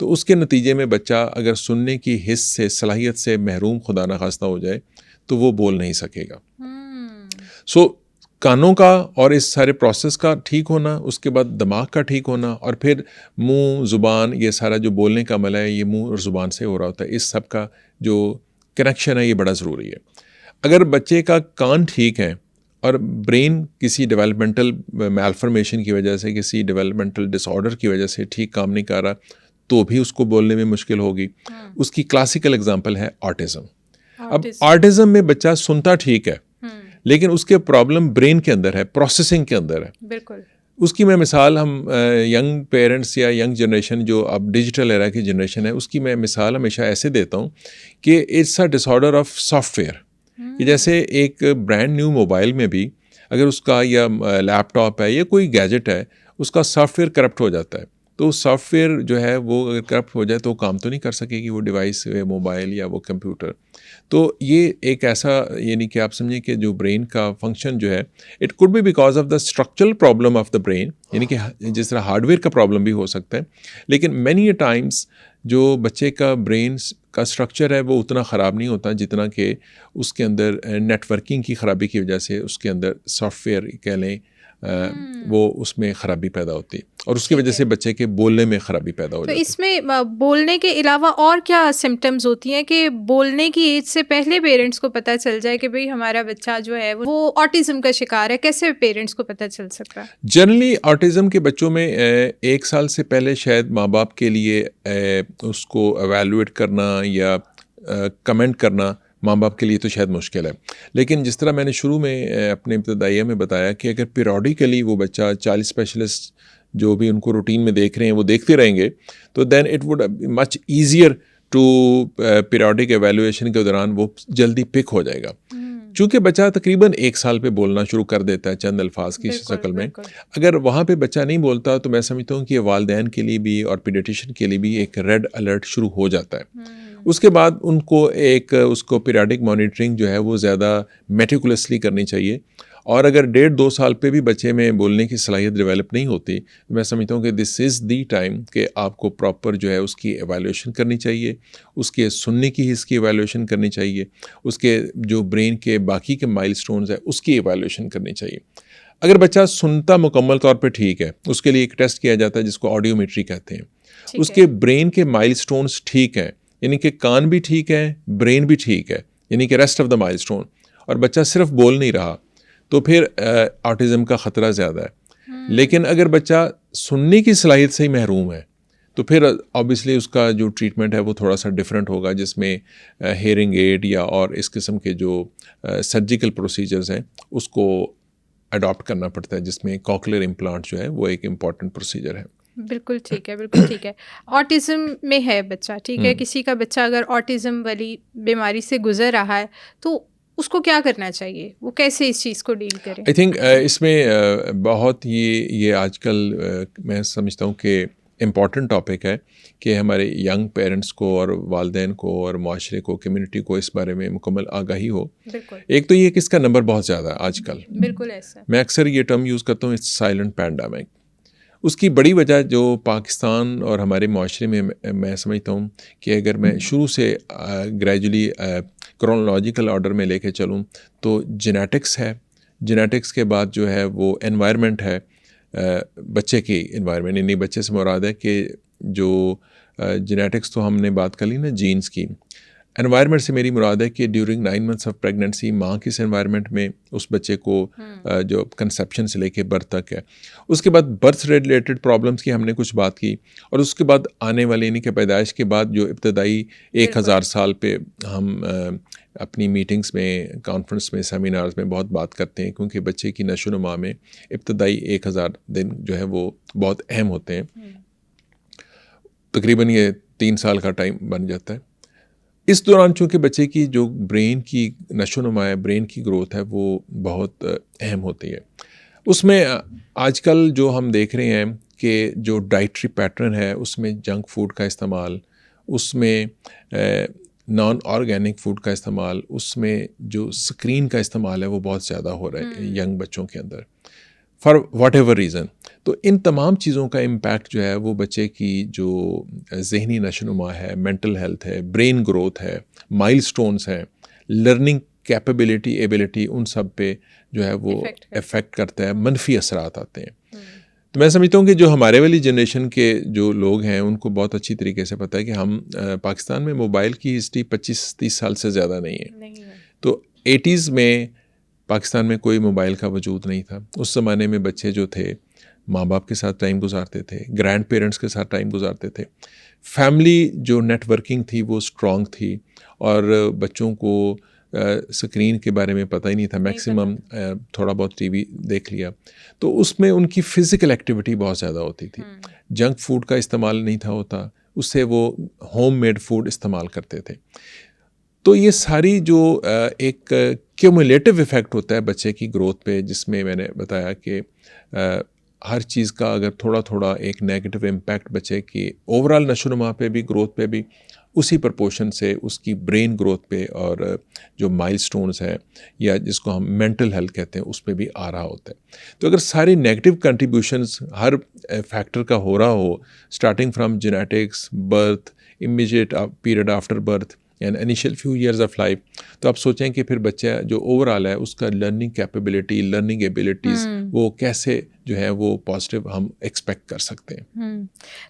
तो उसके नतीजे में बच्चा अगर सुनने की हिस्स से, सलाहियत से महरूम खुदा न खास्ता हो जाए तो वो बोल नहीं सकेगा। सो कानों का और इस सारे प्रोसेस का ठीक होना, उसके बाद दिमाग का ठीक होना, और फिर मुंह, ज़ुबान, ये सारा जो बोलने का अमल है ये मुंह और ज़ुबान से हो रहा होता है। इस सब का जो कनेक्शन है ये बड़ा ज़रूरी है। अगर बच्चे का कान ठीक है और ब्रेन किसी डेवलपमेंटल मैलफॉर्मेशन की वजह से, किसी डेवलपमेंटल डिसऑर्डर की वजह से ठीक काम नहीं कर रहा, तो भी उसको बोलने में मुश्किल होगी। उसकी क्लासिकल एग्जांपल है ऑटिज्म। अब ऑटिज्म में बच्चा सुनता ठीक है, लेकिन उसके प्रॉब्लम ब्रेन के अंदर है, प्रोसेसिंग के अंदर है। बिल्कुल। उसकी मैं मिसाल, हम यंग पेरेंट्स या यंग जनरेशन जो अब डिजिटल एरा की जनरेशन है, उसकी मैं मिसाल हमेशा ऐसे देता हूँ कि it's a disorder of software. कि जैसे एक ब्रांड न्यू मोबाइल में भी अगर उसका या लैपटॉप है या कोई गैजेट है, उसका सॉफ्टवेयर करप्ट हो जाता है, तो सॉफ्टवेयर जो है वो अगर करप्ट हो जाए तो काम तो नहीं कर सकेगी वो डिवाइस, मोबाइल या वो कंप्यूटर। तो ये एक ऐसा, यानी कि आप समझिए कि जो ब्रेन का फंक्शन जो है, it could be because of the structural problem of the brain, यानी कि जिस तरह हार्डवेयर का प्रॉब्लम भी हो सकता है, लेकिन मैनी अ टाइम्स जो बच्चे का ब्रेन का स्ट्रक्चर है वो उतना ख़राब नहीं होता जितना कि उसके अंदर नेटवर्किंग की ख़राबी की वजह से उसके अंदर सॉफ्टवेयर कह लें वो उसमें ख़राबी पैदा होती है, और उसकी वजह से बच्चे के बोलने में ख़राबी पैदा हो तो जाती है। इसमें बोलने के अलावा और क्या सिम्टम्स होती हैं कि बोलने की एज से पहले पेरेंट्स को पता चल जाए कि भाई हमारा बच्चा जो है वो ऑटिज्म का शिकार है? कैसे पेरेंट्स को पता चल सकता है? जनरली ऑटिज़म के बच्चों में 1 साल से पहले शायद माँ बाप के लिए उसको एवेलुएट करना या कमेंट करना माँ बाप के लिए तो शायद मुश्किल है। लेकिन जिस तरह मैंने शुरू में अपने इब्तदाइया में बताया कि अगर पीरियडिकली वो बच्चा चाइल्ड स्पेशलिस्ट जो भी उनको रूटीन में देख रहे हैं वो देखते रहेंगे, तो then it would much easier to periodic evaluation के दौरान वो जल्दी पिक हो जाएगा। चूँकि बच्चा तकरीबन 1 साल पे बोलना शुरू कर देता है चंद अल्फाज की शक्ल में, अगर वहाँ पे बच्चा नहीं बोलता तो मैं समझता हूँ कि वालिदैन के लिए भी और पीडियाट्रिशियन के लिए भी एक रेड अलर्ट शुरू हो जाता है। उसके बाद उनको उसको पीरियडिक मॉनिटरिंग जो है वो ज़्यादा मेटिकुलसली करनी चाहिए, और अगर 1.5-2 साल पे भी बच्चे में बोलने की सलाहियत डेवलप नहीं होती, तो मैं समझता हूँ कि दिस इज़ दी टाइम कि आपको प्रॉपर जो है उसकी एवेलुएशन करनी चाहिए, उसके सुनने की हिस्स की एवेलुएशन करनी चाहिए, उसके जो ब्रेन के बाकी के माइलस्टोन्स है उसकी एवेलुएशन करनी चाहिए। अगर बच्चा सुनता मुकम्मल तौर पे ठीक है, उसके लिए एक टेस्ट किया जाता है जिसको ऑडियोमेट्री कहते हैं। उसके ब्रेन के माइलस्टोन्स ठीक हैं, यानी कि कान भी ठीक है, ब्रेन भी ठीक है, यानी कि रेस्ट ऑफ द माइलस्टोन, और बच्चा सिर्फ बोल नहीं रहा, तो फिर ऑटिज़म का ख़तरा ज़्यादा है। लेकिन अगर बच्चा सुनने की सलाहियत से ही महरूम है, तो फिर ऑब्वियसली उसका जो ट्रीटमेंट है वो थोड़ा सा डिफरेंट होगा, जिसमें हेयरिंग एड या और इस किस्म के जो सर्जिकल प्रोसीजर्स हैं उसको अडॉप्ट करना पड़ता है, जिसमें कॉक्लियर इम्प्लांट जो है वो एक इम्पॉर्टेंट प्रोसीजर है। बिल्कुल ठीक है, बिल्कुल ठीक है। ऑटिज़म में है बच्चा, ठीक है, किसी का बच्चा अगर ऑटिज़म वाली बीमारी से गुजर रहा है तो उसको क्या करना चाहिए? वो कैसे इस चीज़ को डील करें? आई थिंक इसमें बहुत ये आजकल मैं समझता हूँ कि इम्पॉर्टेंट टॉपिक है कि हमारे यंग पेरेंट्स को और वालिदैन को और माशरे को, कम्युनिटी को इस बारे में मुकम्मल आगाही हो। एक तो ये कि इसका नंबर बहुत ज़्यादा है आजकल। बिल्कुल ऐसा। मैं अक्सर ये टर्म यूज़ करता हूँ, इट्स साइलेंट पैंडेमिक। उसकी बड़ी वजह जो पाकिस्तान और हमारे माशरे में मैं समझता हूँ कि अगर मैं शुरू से ग्रेजुअली क्रोनोलॉजिकल ऑर्डर में लेके चलूँ तो जेनेटिक्स है, जेनेटिक्स के बाद जो है वो एनवायरनमेंट है, बच्चे की एनवायरनमेंट, यानी बच्चे से मुराद है कि जो जेनेटिक्स तो हमने बात कर ली ना जीन्स की, एनवायरनमेंट से मेरी मुराद है कि ड्यूरिंग 9 मंथ्स ऑफ प्रेगनेंसी माँ किस एनवायरनमेंट में उस बच्चे को जो कंसेप्शन से लेके बर्थ तक है, उसके बाद बर्थ रिलेटेड प्रॉब्लम्स की हमने कुछ बात की, और उसके बाद आने वाले यानी कि पैदाइश के बाद जो इब्तदाई 1000 साल पे हम अपनी मीटिंग्स में, कॉन्फ्रेंस में, सेमिनार्स में बहुत बात करते हैं, क्योंकि बच्चे की नशो-नुमा में इब्तदाई 1000 दिन जो है वो बहुत अहम होते हैं। तकरीबन ये 3 साल का टाइम बन जाता है। इस दौरान चूँकि बच्चे की जो ब्रेन की नशो-नुमा है, ब्रेन की ग्रोथ है, वो बहुत अहम होती है। उसमें आजकल जो हम देख रहे हैं कि जो डाइटरी पैटर्न है उसमें जंक फूड का इस्तेमाल, उसमें नॉन ऑर्गेनिक फूड का इस्तेमाल, उसमें जो स्क्रीन का इस्तेमाल है वो बहुत ज़्यादा हो रहा है यंग बच्चों के अंदर, फॉर वट एवर रीज़न। तो इन तमाम चीज़ों का इम्पैक्ट जो है वो बच्चे की जो ज़हनी नशोनुमा है, मेंटल हेल्थ है, ब्रेन ग्रोथ है, माइलस्टोन्स हैं, लर्निंग कैपेबिलिटी, एबिलिटी, उन सब पे जो है वो इफ़ेक्ट करता है, मनफी असरात आते हैं। तो मैं समझता हूँ कि जो हमारे वाली जनरेशन के जो लोग हैं उनको बहुत अच्छी तरीके से पता है कि हम पाकिस्तान में मोबाइल की हिस्ट्री 25-30 साल से ज़्यादा नहीं है। तो 80s में पाकिस्तान में कोई मोबाइल का वजूद नहीं था। उस ज़माने में बच्चे जो थे माँ बाप के साथ टाइम गुजारते थे, ग्रैंड पेरेंट्स के साथ टाइम गुजारते थे। फैमिली जो नेटवर्किंग थी वो स्ट्रॉन्ग थी और बच्चों को स्क्रीन के बारे में पता ही नहीं था, मैक्सिमम थोड़ा बहुत टीवी देख लिया। तो उसमें उनकी फ़िज़िकल एक्टिविटी बहुत ज़्यादा होती थी। जंक फूड का इस्तेमाल नहीं था होता, उससे वो होममेड फूड इस्तेमाल करते थे। तो ये सारी जो एक क्यूमुलेटिव इफ़ेक्ट होता है बच्चे की ग्रोथ पे, जिसमें मैंने बताया कि हर चीज़ का अगर थोड़ा थोड़ा एक नेगेटिव इम्पैक्ट बच्चे की ओवरऑल नशोनुमा पे भी, ग्रोथ पे भी, उसी प्रपोर्शन से उसकी ब्रेन ग्रोथ पे और जो माइलस्टोन्स हैं या जिसको हम मेंटल हेल्थ कहते हैं उस पे भी आ रहा होता है। तो अगर सारी नेगेटिव कंट्रीब्यूशंस हर फैक्टर का हो रहा हो, starting from genetics, birth, immediate period after birth and initial few years of life, तो आप सोचें कि फिर बच्चा जो ओवरऑल है उसका लर्निंग कैपेबिलिटी, लर्निंग एबिलिटीज़ वो कैसे जो है वो पॉजिटिव हम एक्सपेक्ट कर सकते हैं।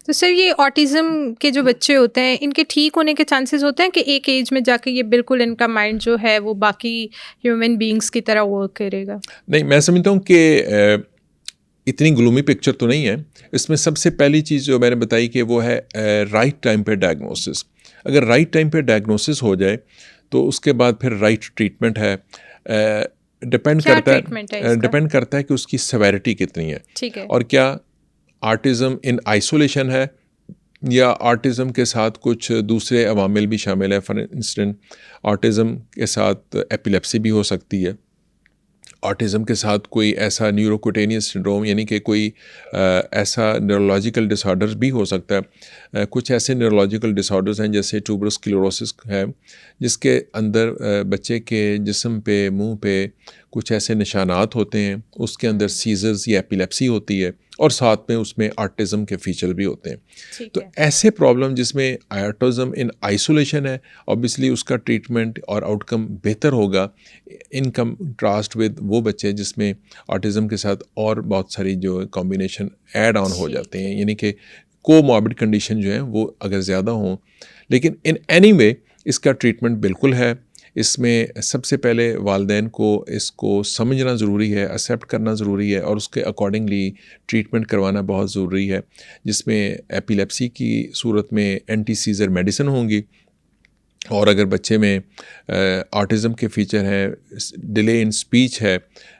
तो सर ये ऑटिज़म के जो बच्चे होते हैं इनके ठीक होने के चांसेस होते हैं कि एक एज में जाके ये बिल्कुल इनका माइंड जो है वो बाकी ह्यूमन बीइंग्स की तरह वर्क करेगा? नहीं, मैं समझता हूँ कि इतनी ग्लूमी पिक्चर तो नहीं है। इसमें सबसे पहली चीज़ जो मैंने बताई कि वो है राइट टाइम पे डायग्नोसिस। अगर राइट टाइम पे डायग्नोसिस हो जाए तो उसके बाद फिर राइट ट्रीटमेंट है। डिपेंड करता है कि उसकी सेवेरिटी कितनी है, ठीक है, और क्या ऑटिज़म इन आइसोलेशन है या ऑटिज़म के साथ कुछ दूसरे अवामिल भी शामिल है। फॉर इंस्टेंस ऑटिज़म के साथ एपिलेप्सी भी हो सकती है, ऑटिज़म के साथ कोई ऐसा न्यूरोक्यूटेनियस सिंड्रोम यानी कि कोई ऐसा न्यूरोलॉजिकल डिसऑर्डर्स भी हो सकता है। कुछ ऐसे न्यूरोलॉजिकल डिसऑर्डर्स हैं जैसे ट्यूबरस स्क्लेरोसिस है, जिसके अंदर बच्चे के जिस्म पे, मुंह पे कुछ ऐसे निशानात होते हैं, उसके अंदर सीजर्स या एपिलेप्सी होती है और साथ में उसमें ऑटिज़म के फीचर भी होते हैं। तो ऐसे प्रॉब्लम जिसमें ऑटिज़म इन आइसोलेशन है, ऑब्वियसली उसका ट्रीटमेंट और आउटकम बेहतर होगा इन कंट्रास्ट विद वो बच्चे जिसमें ऑटिज़म के साथ और बहुत सारी जो कॉम्बिनेशन ऐड ऑन हो जाते हैं, यानी कि कोमॉर्बिड कंडीशन जो है वो अगर ज़्यादा हों। लेकिन इन एनी वे इसका ट्रीटमेंट बिल्कुल है। इसमें सबसे पहले वालिदैन को इसको समझना ज़रूरी है, एक्सेप्ट करना ज़रूरी है और उसके अकॉर्डिंगली ट्रीटमेंट करवाना बहुत ज़रूरी है, जिसमें एपिलेप्सी की सूरत में एंटी सीजर मेडिसिन होंगी, और अगर बच्चे में ऑटिज़म के फीचर हैं, डिले इन स्पीच है,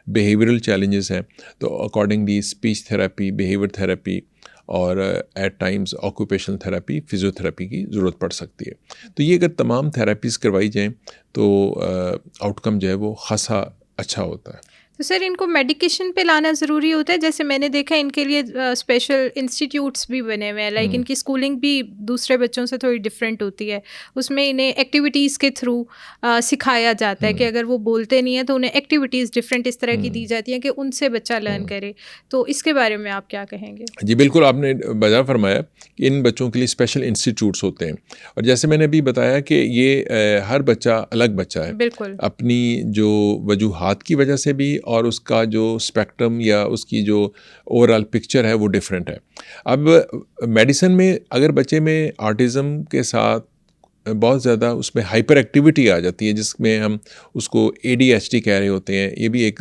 बिहेवियरल चैलेंजेस हैं, तो accordingly speech therapy, behaviour therapy और at times occupational therapy, physiotherapy की ज़रूरत पड़ सकती है। तो ये अगर तमाम थेरेपीज़ करवाई जाएँ तो आउटकम जो है वो ख़ासा अच्छा होता है। तो सर इनको मेडिकेशन पे लाना ज़रूरी होता है? जैसे मैंने देखा इनके लिए स्पेशल इंस्टीट्यूट्स भी बने हुए हैं, लाइक इनकी स्कूलिंग भी दूसरे बच्चों से थोड़ी डिफरेंट होती है। उसमें इन्हें एक्टिविटीज़ के थ्रू सिखाया जाता है कि अगर वो बोलते नहीं है तो उन्हें एक्टिविटीज़ डिफरेंट इस तरह की दी जाती हैं कि उनसे बच्चा लर्न करे। तो इसके बारे में आप क्या कहेंगे? जी बिल्कुल, आपने बजा फरमाया कि इन बच्चों के लिए स्पेशल इंस्टीट्यूट्स होते हैं, और जैसे मैंने अभी बताया कि ये हर बच्चा अलग बच्चा है, बिल्कुल, अपनी जो वजूहात की वजह से भी, और उसका जो स्पेक्ट्रम या उसकी जो ओवरऑल पिक्चर है वो डिफरेंट है। अब मेडिसिन में अगर बच्चे में ऑटिज़म के साथ बहुत ज़्यादा उसमें हाइपर एक्टिविटी आ जाती है, जिसमें हम उसको ADHD कह रहे होते हैं, ये भी एक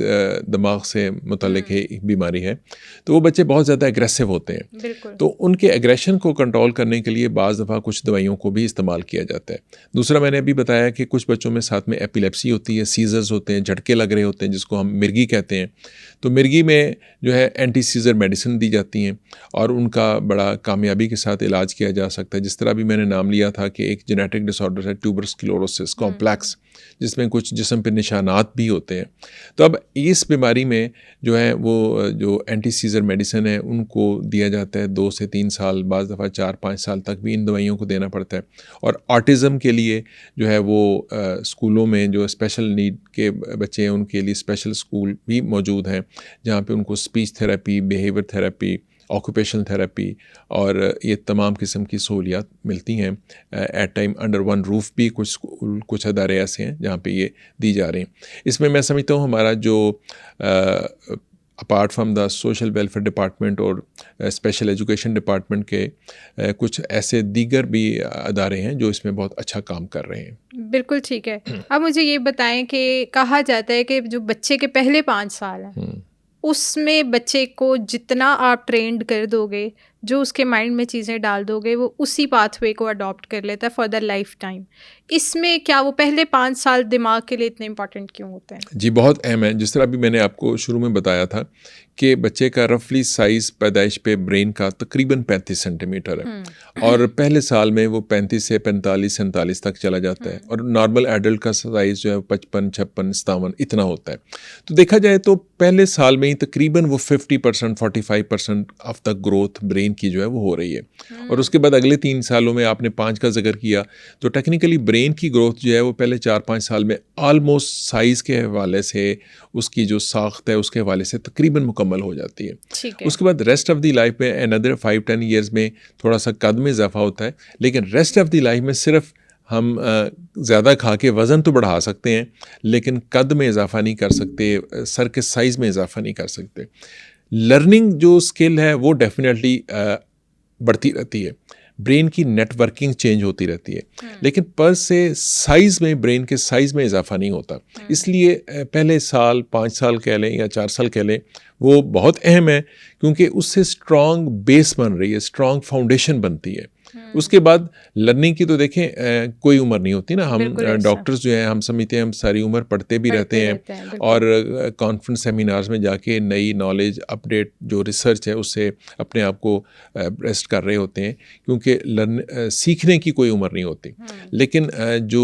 दिमाग से मुतल्लिक है एक बीमारी है, तो वो बच्चे बहुत ज़्यादा एग्रेसिव होते हैं। तो उनके एग्रेशन को कंट्रोल करने के लिए बाज़ दफ़ा कुछ दवाइयों को भी इस्तेमाल किया जाता है। दूसरा मैंने अभी बताया कि कुछ बच्चों में साथ में एपिलेप्सी होती है, सीजर्स होते हैं, झटके लग रहे होते हैं, जिसको हम मिर्गी कहते हैं। तो मिर्गी में जो है एंटी सीजर मेडिसिन दी जाती हैं और उनका बड़ा कामयाबी के साथ इलाज किया जा सकता है। जिस तरह भी मैंने नाम लिया था कि एक जेनेटिक डिसऑर्डर है ट्यूबरस स्क्लेरोसिस कॉम्प्लेक्स, जिसमें कुछ जिस्म पे निशानात भी होते हैं। तो अब इस बीमारी में जो है वो जो एंटी सीजर मेडिसिन है उनको दिया जाता है 2 से 3 साल, बाज़ दफ़ा 4-5 साल तक भी इन दवाइयों को देना पड़ता है। और ऑटिज़म के लिए जो है वो स्कूलों में जो स्पेशल नीड के बच्चे हैं उनके लिए स्पेशल स्कूल भी मौजूद हैं, जहाँ पे उनको speech therapy, behaviour therapy, occupational therapy और ये तमाम किस्म की सहूलियात मिलती हैं। At time under one roof भी कुछ अदारे ऐसे हैं जहाँ पे ये दी जा रही हैं। इसमें मैं समझता हूँ हमारा जो apart from the social welfare department और स्पेशल एजुकेशन डिपार्टमेंट के कुछ ऐसे दीगर भी अदारे हैं जो इसमें बहुत अच्छा काम कर रहे हैं। बिल्कुल ठीक है। अब मुझे ये बताएं कि कहा जाता है कि जो बच्चे के पहले 5 साल हैं उसमें बच्चे को जितना आप ट्रेंड कर दोगे, जो उसके माइंड में चीज़ें डाल दोगे, वो उसी पाथवे को अडॉप्ट कर लेता है फॉर द लाइफ टाइम। इसमें क्या वो पहले 5 साल दिमाग के लिए इतने इम्पोर्टेंट क्यों होते हैं? जी, बहुत अहम है। जिस तरह अभी मैंने आपको शुरू में बताया था कि बच्चे का रफली साइज़ पैदाइश पे ब्रेन का तकरीबन 35 सेंटीमीटर है और पहले साल में वो 35 से 45-47 तक चला जाता है और नॉर्मल एडल्ट का साइज़ जो है 55, 56, 57 इतना होता है। तो देखा जाए तो पहले साल में ही तकरीबन वो 50%, 45% ऑफ द ग्रोथ ब्रेन की जो है वो हो रही है और उसके बाद अगले 3 सालों में आपने 5 का जिक्र किया, तो टेक्निकली ब्रेन की ग्रोथ जो है वो पहले 4-5 साल में ऑलमोस्ट साइज़ के हवाले से, उसकी जो साख्त है उसके हवाले से तकरीबन मुकम्मल हो जाती है। ठीक है। उसके बाद रेस्ट ऑफ द लाइफ में अनदर 5-10 ईयर्स में थोड़ा सा कद में इजाफा होता है, लेकिन रेस्ट ऑफ द लाइफ में सिर्फ हम ज़्यादा खा के वज़न तो बढ़ा सकते हैं लेकिन कद में इजाफा नहीं कर सकते, सर के साइज़ में इजाफा नहीं कर सकते। लर्निंग जो स्किल है वो डेफिनेटली बढ़ती रहती है, ब्रेन की नेटवर्किंग चेंज होती रहती है, लेकिन पर से साइज़ में, ब्रेन के साइज़ में इजाफा नहीं होता। इसलिए पहले साल 5 साल कह लें या 4 साल कह लें, वो बहुत अहम है क्योंकि उससे स्ट्रॉन्ग बेस बन रही है, स्ट्रॉन्ग फाउंडेशन बनती है। उसके बाद लर्निंग की तो देखें कोई उम्र नहीं होती ना, हम डॉक्टर्स जो हैं हम समझते हैं हम सारी उम्र पढ़ते भी रहते हैं और कॉन्फ्रेंस सेमिनार्स में जाके नई नॉलेज अपडेट जो रिसर्च है उससे अपने आप को रेस्ट कर रहे होते हैं क्योंकि सीखने की कोई उम्र नहीं होती। लेकिन जो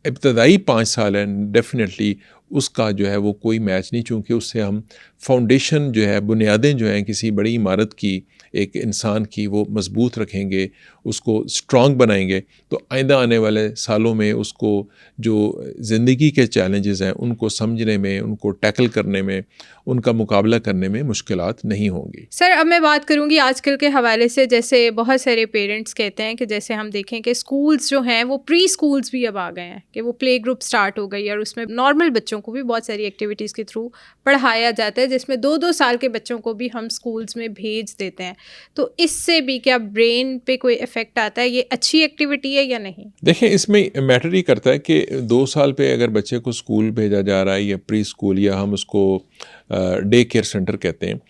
इब्तदाई 5 साल है डेफिनेटली उसका जो है वो कोई मैच नहीं, चूँकि उससे हम फाउंडेशन जो है, बुनियादें जो हैं किसी बड़ी इमारत की, एक इंसान की, वो मजबूत रखेंगे, उसको स्ट्रॉन्ग बनाएंगे, तो आइंदा आने वाले सालों में उसको जो ज़िंदगी के चैलेंजेस हैं उनको समझने में, उनको टैकल करने में, उनका मुकाबला करने में मुश्किलात नहीं होंगी। सर, अब मैं बात करूंगी आजकल के हवाले से, जैसे बहुत सारे पेरेंट्स कहते हैं कि जैसे हम देखें कि स्कूल्स जो हैं वो प्री स्कूल्स भी अब आ गए हैं, कि वो प्ले ग्रुप स्टार्ट हो गई और उसमें नॉर्मल बच्चों को भी बहुत सारी एक्टिविटीज़ के थ्रू पढ़ाया जाता है, जिसमें 2-2 साल के बच्चों को भी हम स्कूल्स में भेज देते हैं। तो इससे भी क्या ब्रेन पे कोई इफ़ेक्ट आता है? ये अच्छी एक्टिविटी है या नहीं? देखिए, इसमें मैटर ही करता है कि 2 साल पे अगर बच्चे को स्कूल भेजा जा रहा है या प्री स्कूल या हम उसको डे केयर सेंटर कहते हैं।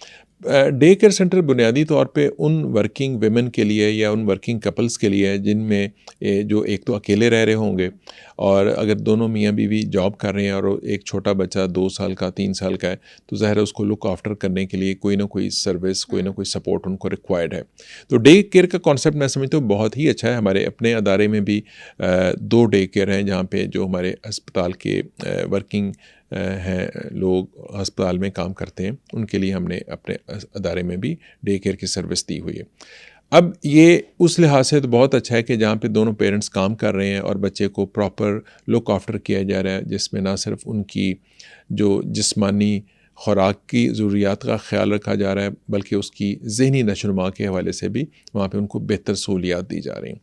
डे केयर सेंटर बुनियादी तौर पे उन वर्किंग विमेन के लिए या उन वर्किंग कपल्स के लिए है जिनमें जो एक तो अकेले रह रहे होंगे और अगर दोनों मियाँ बीवी जॉब कर रहे हैं और एक छोटा बच्चा 2 साल का 3 साल का है, तो ज़ाहिर है उसको लुक आफ्टर करने के लिए कोई ना कोई सर्विस, कोई ना कोई सपोर्ट उनको रिक्वायर्ड है। तो डे केयर का कॉन्सेप्ट मैं समझता हूँ बहुत ही अच्छा है। हमारे अपने अदारे में भी 2 डे केयर हैं जहाँ पे जो हमारे अस्पताल के वर्किंग हैं लोग अस्पताल में काम करते हैं, उनके लिए हमने अपने अदारे में भी डे केयर की सर्विस दी हुई है। अब ये उस लिहाज से तो बहुत अच्छा है कि जहाँ पे दोनों पेरेंट्स काम कर रहे हैं और बच्चे को प्रॉपर लुक आफ्टर किया जा रहा है, जिसमें ना सिर्फ उनकी जो जिस्मानी खुराक की ज़रूरियात का ख्याल रखा जा रहा है बल्कि उसकी ज़हनी नशोनुमा के हवाले से भी वहाँ पे उनको बेहतर सहूलियात दी जा रही हैं।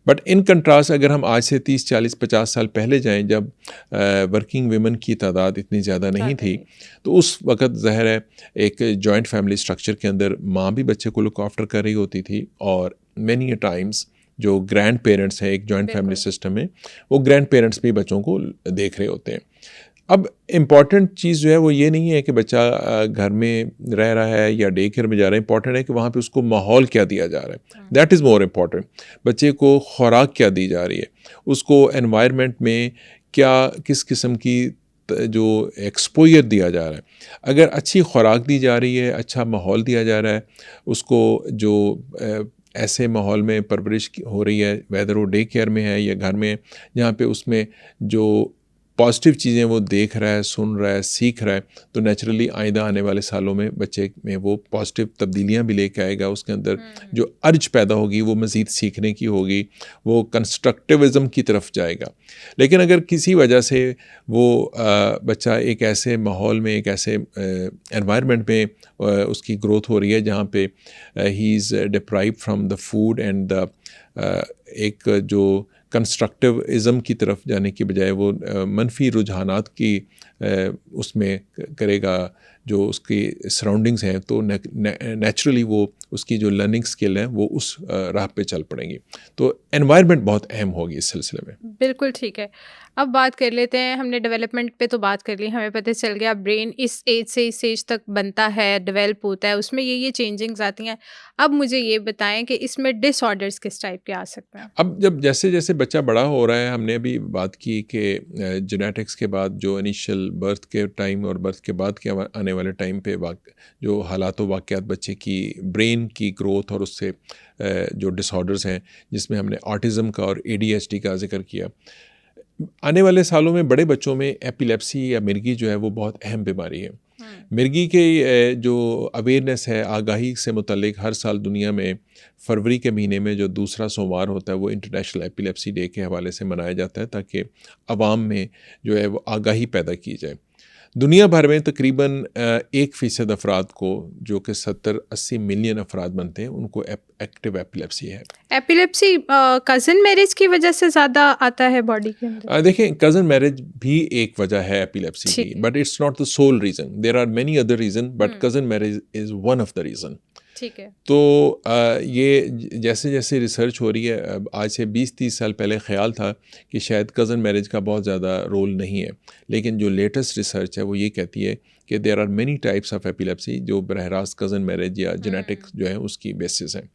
बट इन कंट्रास्ट अगर हम आज से 30, 40, 50 साल पहले जाएं जब वर्किंग वुमेन की तादाद इतनी ज़्यादा नहीं थी, तो उस वक़्त ज़ाहिर है एक जॉइंट फैमिली स्ट्रक्चर के अंदर माँ भी बच्चे को लुक आफ्टर कर रही होती थी और मैनी टाइम्स जो ग्रैंड पेरेंट्स हैं एक जॉइंट फैमिली सिस्टम में, वो ग्रैंड पेरेंट्स भी बच्चों को देख रहे होते हैं। अब इम्पॉर्टेंट चीज़ जो है वो ये नहीं है कि बच्चा घर में रह रहा है या डे केयर में जा रहा है, इंपॉर्टेंट है कि वहाँ पे उसको माहौल क्या दिया जा रहा है, दैट इज़ मोर इम्पॉर्टेंट। बच्चे को खुराक क्या दी जा रही है, उसको एनवायरनमेंट में क्या किस किस्म की जो एक्सपोजर दिया जा रहा है। अगर अच्छी खुराक दी जा रही है, अच्छा माहौल दिया जा रहा है, उसको जो ऐसे माहौल में परवरिश हो रही है, वेदर वो डे केयर में है या घर में, जहाँ पे उसमें जो पॉजिटिव चीज़ें वो देख रहा है, सुन रहा है, सीख रहा है, तो नेचुरली आइंदा आने वाले सालों में बच्चे में वो पॉजिटिव तब्दीलियाँ भी लेके आएगा। उसके अंदर जो अर्ज पैदा होगी वो मज़ीद सीखने की होगी, वो कंस्ट्रक्टिविज़म की तरफ जाएगा। लेकिन अगर किसी वजह से वो बच्चा एक ऐसे माहौल में, एक ऐसे एनवायरनमेंट में उसकी ग्रोथ हो रही है जहाँ पे he is deprived from the food and the एक जो कंस्ट्रक्टिविज़म की तरफ जाने की बजाय वो मनफी रुझानात की उसमें करेगा, जो उसकी सराउंडिंग्स हैं, तो नेचुरली वो उसकी जो लर्निंग स्किल है वो उस राह पे चल पड़ेंगी। तो एनवायरनमेंट बहुत अहम होगी इस सिलसिले में। बिल्कुल ठीक है। अब बात कर लेते हैं, हमने डेवलपमेंट पे तो बात कर ली, हमें पता चल गया ब्रेन इस एज से इस एज तक बनता है, डेवलप होता है, उसमें ये चेंजिंग्स आती हैं। अब मुझे ये बताएं कि इसमें डिसऑर्डर्स किस टाइप के आ सकते हैं? अब जब जैसे जैसे बच्चा बड़ा हो रहा है, हमने अभी बात की कि जेनेटिक्स के बाद जो इनिशियल बर्थ के टाइम और बर्थ के बाद के आने वाले टाइम पे जो हालात व वाक़यात बच्चे की ब्रेन की ग्रोथ और उससे जो डिसऑर्डर्स हैं, जिसमें हमने ऑटिज़म का और ADHD का जिक्र किया, आने वाले सालों में बड़े बच्चों में एपिलेप्सी या मिर्गी जो है वो बहुत अहम बीमारी है। मिर्गी के जो अवेयरनेस है, आगाही से मुतल्लिक, हर साल दुनिया में फरवरी के महीने में जो दूसरा सोमवार होता है वो इंटरनेशनल एपिलेप्सी डे के हवाले से मनाया जाता है, ताकि आवाम में जो है वो आगाही पैदा की जाए। दुनिया भर में तकरीबन 1% अफराद को, जो कि 70-80 मिलियन अफराद बनते हैं, उनको एक्टिव एपिलेप्सी है। एपिलेप्सी कज़न मैरिज की वजह से ज़्यादा आता है बॉडी के अंदर? देखें, कज़न मैरिज भी एक वजह है एपिलेप्सी की, but it's not the sole reason. There are many other reason, but cousin marriage is one of the reason. ठीक है। तो ये जैसे जैसे रिसर्च हो रही है, आज से 20-30 साल पहले ख्याल था कि शायद कज़न मैरिज का बहुत ज़्यादा रोल नहीं है, लेकिन जो लेटेस्ट रिसर्च है वो ये कहती है कि there are many types of epilepsy जो बरह रास्त कज़न मैरिज या जेनेटिक्स जो है उसकी बेसिस है।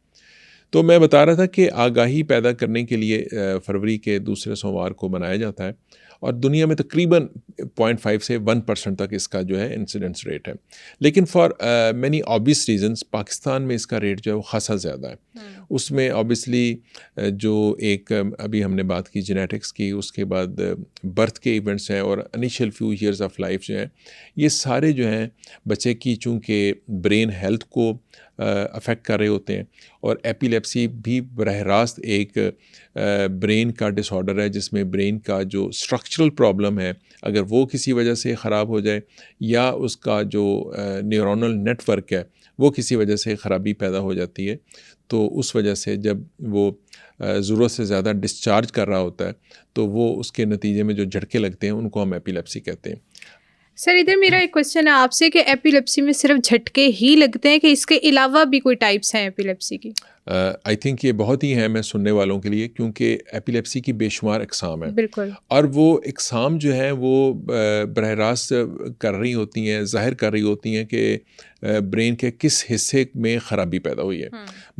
तो मैं बता रहा था कि आगाही पैदा करने के लिए फरवरी के दूसरे सोमवार को मनाया जाता है, और दुनिया में तकरीबन 0.5 से 1% तक इसका जो है इंसिडेंस रेट है। लेकिन for many obvious reasons Pakistan में इसका रेट जो है वो खासा ज़्यादा है। उसमें ऑब्वियसली जो एक अभी हमने बात की जेनेटिक्स की, उसके बाद बर्थ के इवेंट्स हैं और initial few years of life जो है, ये सारे जो हैं बच्चे की चूँकि ब्रेन हेल्थ को अफेक्ट कर रहे होते हैं, और एपिलेप्सी भी बरह रास्त एक ब्रेन का डिसऑर्डर है जिसमें ब्रेन का जो स्ट्रक्चरल प्रॉब्लम है, अगर वो किसी वजह से ख़राब हो जाए या उसका जो न्यूरोनल नेटवर्क है वो किसी वजह से ख़राबी पैदा हो जाती है, तो उस वजह से जब वो ज़रूरत से ज़्यादा डिस्चार्ज कर रहा होता है तो वो उसके नतीजे में जो झटके लगते हैं उनको हम एपिलेप्सी कहते हैं। सर, इधर मेरा एक क्वेश्चन है आपसे कि एपिलेप्सी में सिर्फ झटके ही लगते हैं कि इसके अलावा भी कोई टाइप्स हैं एपिलेप्सी की? आई थिंक ये बहुत ही है मैं सुनने वालों के लिए, क्योंकि एपिलेप्सी की बेशुमार अक़साम है। बिल्कुल। और वो अक़साम जो है वो बरह रास्त कर रही होती हैं, ज़ाहिर कर रही होती हैं कि ब्रेन के किस हिस्से में ख़राबी पैदा हुई है।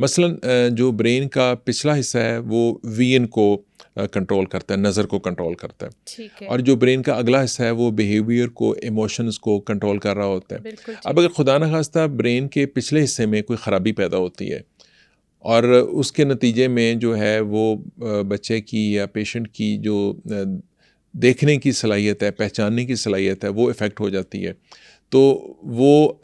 मसलन जो ब्रेन का पिछला हिस्सा है वो VN को कंट्रोल करता है, नज़र को कंट्रोल करता है। ठीक है। और जो ब्रेन का अगला हिस्सा है वो बिहेवियर को, इमोशंस को कंट्रोल कर रहा होता है। अब अगर खुदा न खास्ता ब्रेन के पिछले हिस्से में कोई ख़राबी पैदा होती है और उसके नतीजे में जो है वो बच्चे की या पेशेंट की जो देखने की सलाहियत है, पहचानने की सलाहियत है, वो इफ़ेक्ट हो जाती है, तो वो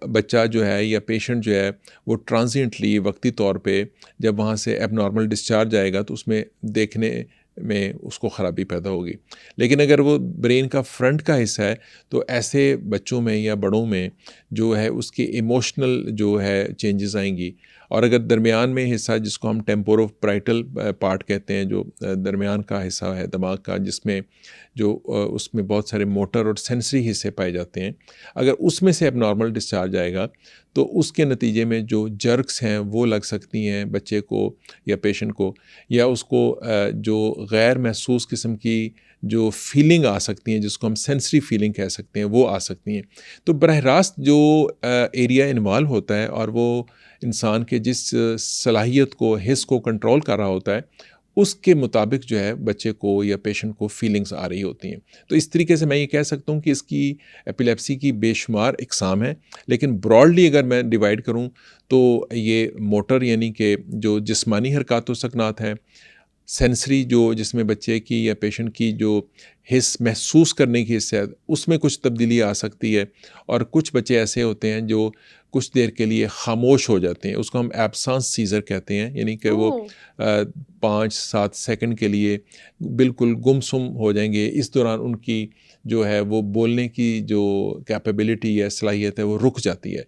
बच्चा जो है या पेशेंट जो है वो ट्रांजिएंटली, वक्ती तौर पे जब वहाँ से एबनॉर्मल डिस्चार्ज आएगा तो उसमें देखने में उसको ख़राबी पैदा होगी। लेकिन अगर वो ब्रेन का फ्रंट का हिस्सा है तो ऐसे बच्चों में या बड़ों में जो है उसकी इमोशनल जो है चेंजेस आएंगी। और अगर दरमियान में हिस्सा जिसको हम टेम्पोरोपराइटल पार्ट कहते हैं, जो दरमियान का हिस्सा है दिमाग का, जिसमें जो उसमें बहुत सारे मोटर और सेंसरी हिस्से पाए जाते हैं, अगर उसमें से एबनॉर्मल डिस्चार्ज आएगा तो उसके नतीजे में जो जर्क्स हैं वो लग सकती हैं बच्चे को या पेशेंट को, या उसको जो गैर महसूस किस्म की जो फीलिंग आ सकती हैं, जिसको हम सेंसरी फीलिंग कह सकते हैं, वो आ सकती हैं। तो बरह रास्त जो एरिया इन्वॉल्व होता है और वो इंसान के जिस सलाहियत को, हिस्स को कंट्रोल कर रहा होता है, उसके मुताबिक जो है बच्चे को या पेशेंट को फीलिंग्स आ रही होती हैं। तो इस तरीके से मैं ये कह सकता हूँ कि इसकी एपिलेप्सी की बेशुमार इकसाम है, लेकिन ब्रॉडली अगर मैं डिवाइड करूँ तो ये मोटर यानी कि जो जिस्मानी हरकत व सकनात हैं, सेंसरी जो जिसमें बच्चे की या पेशेंट की जो हिस्स महसूस करने की हिस्सा है उसमें कुछ तब्दीली आ सकती है, और कुछ बच्चे ऐसे होते हैं जो कुछ देर के लिए खामोश हो जाते हैं, उसको हम एब्सेंस सीजर कहते हैं, यानी कि वो 5-7 सेकंड के लिए बिल्कुल गुमसुम हो जाएंगे। इस दौरान उनकी जो है वो बोलने की जो कैपेबिलिटी या सलाहियत है वो रुक जाती है।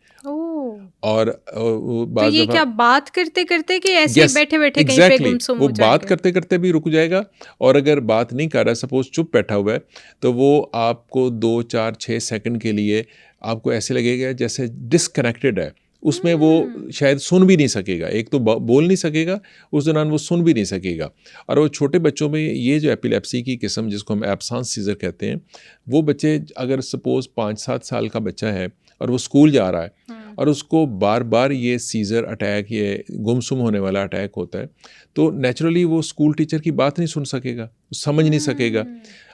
और तो ये क्या बात करते करते कि ऐसे बैठे बैठे कहीं पे गुमसुम हो जाएंगे? वो बात करते करते भी रुक जाएगा, और अगर बात नहीं कर रहा, सपोज चुप बैठा हुआ है, तो वो आपको 2, 4, 6 सेकंड के लिए आपको ऐसे लगेगा जैसे डिसकनेक्टेड है, उसमें वो शायद सुन भी नहीं सकेगा, एक तो बोल नहीं सकेगा, उस दौरान वो सुन भी नहीं सकेगा। और वो छोटे बच्चों में ये जो एपिलेप्सी की किस्म जिसको हम एब्सेंस सीजर कहते हैं, वो बच्चे अगर सपोज़ 5-7 साल का बच्चा है और वो स्कूल जा रहा है और उसको बार बार ये सीज़र अटैक, ये गुमसुम होने वाला अटैक होता है, तो नेचुरली वो स्कूल टीचर की बात नहीं सुन सकेगा, समझ नहीं सकेगा।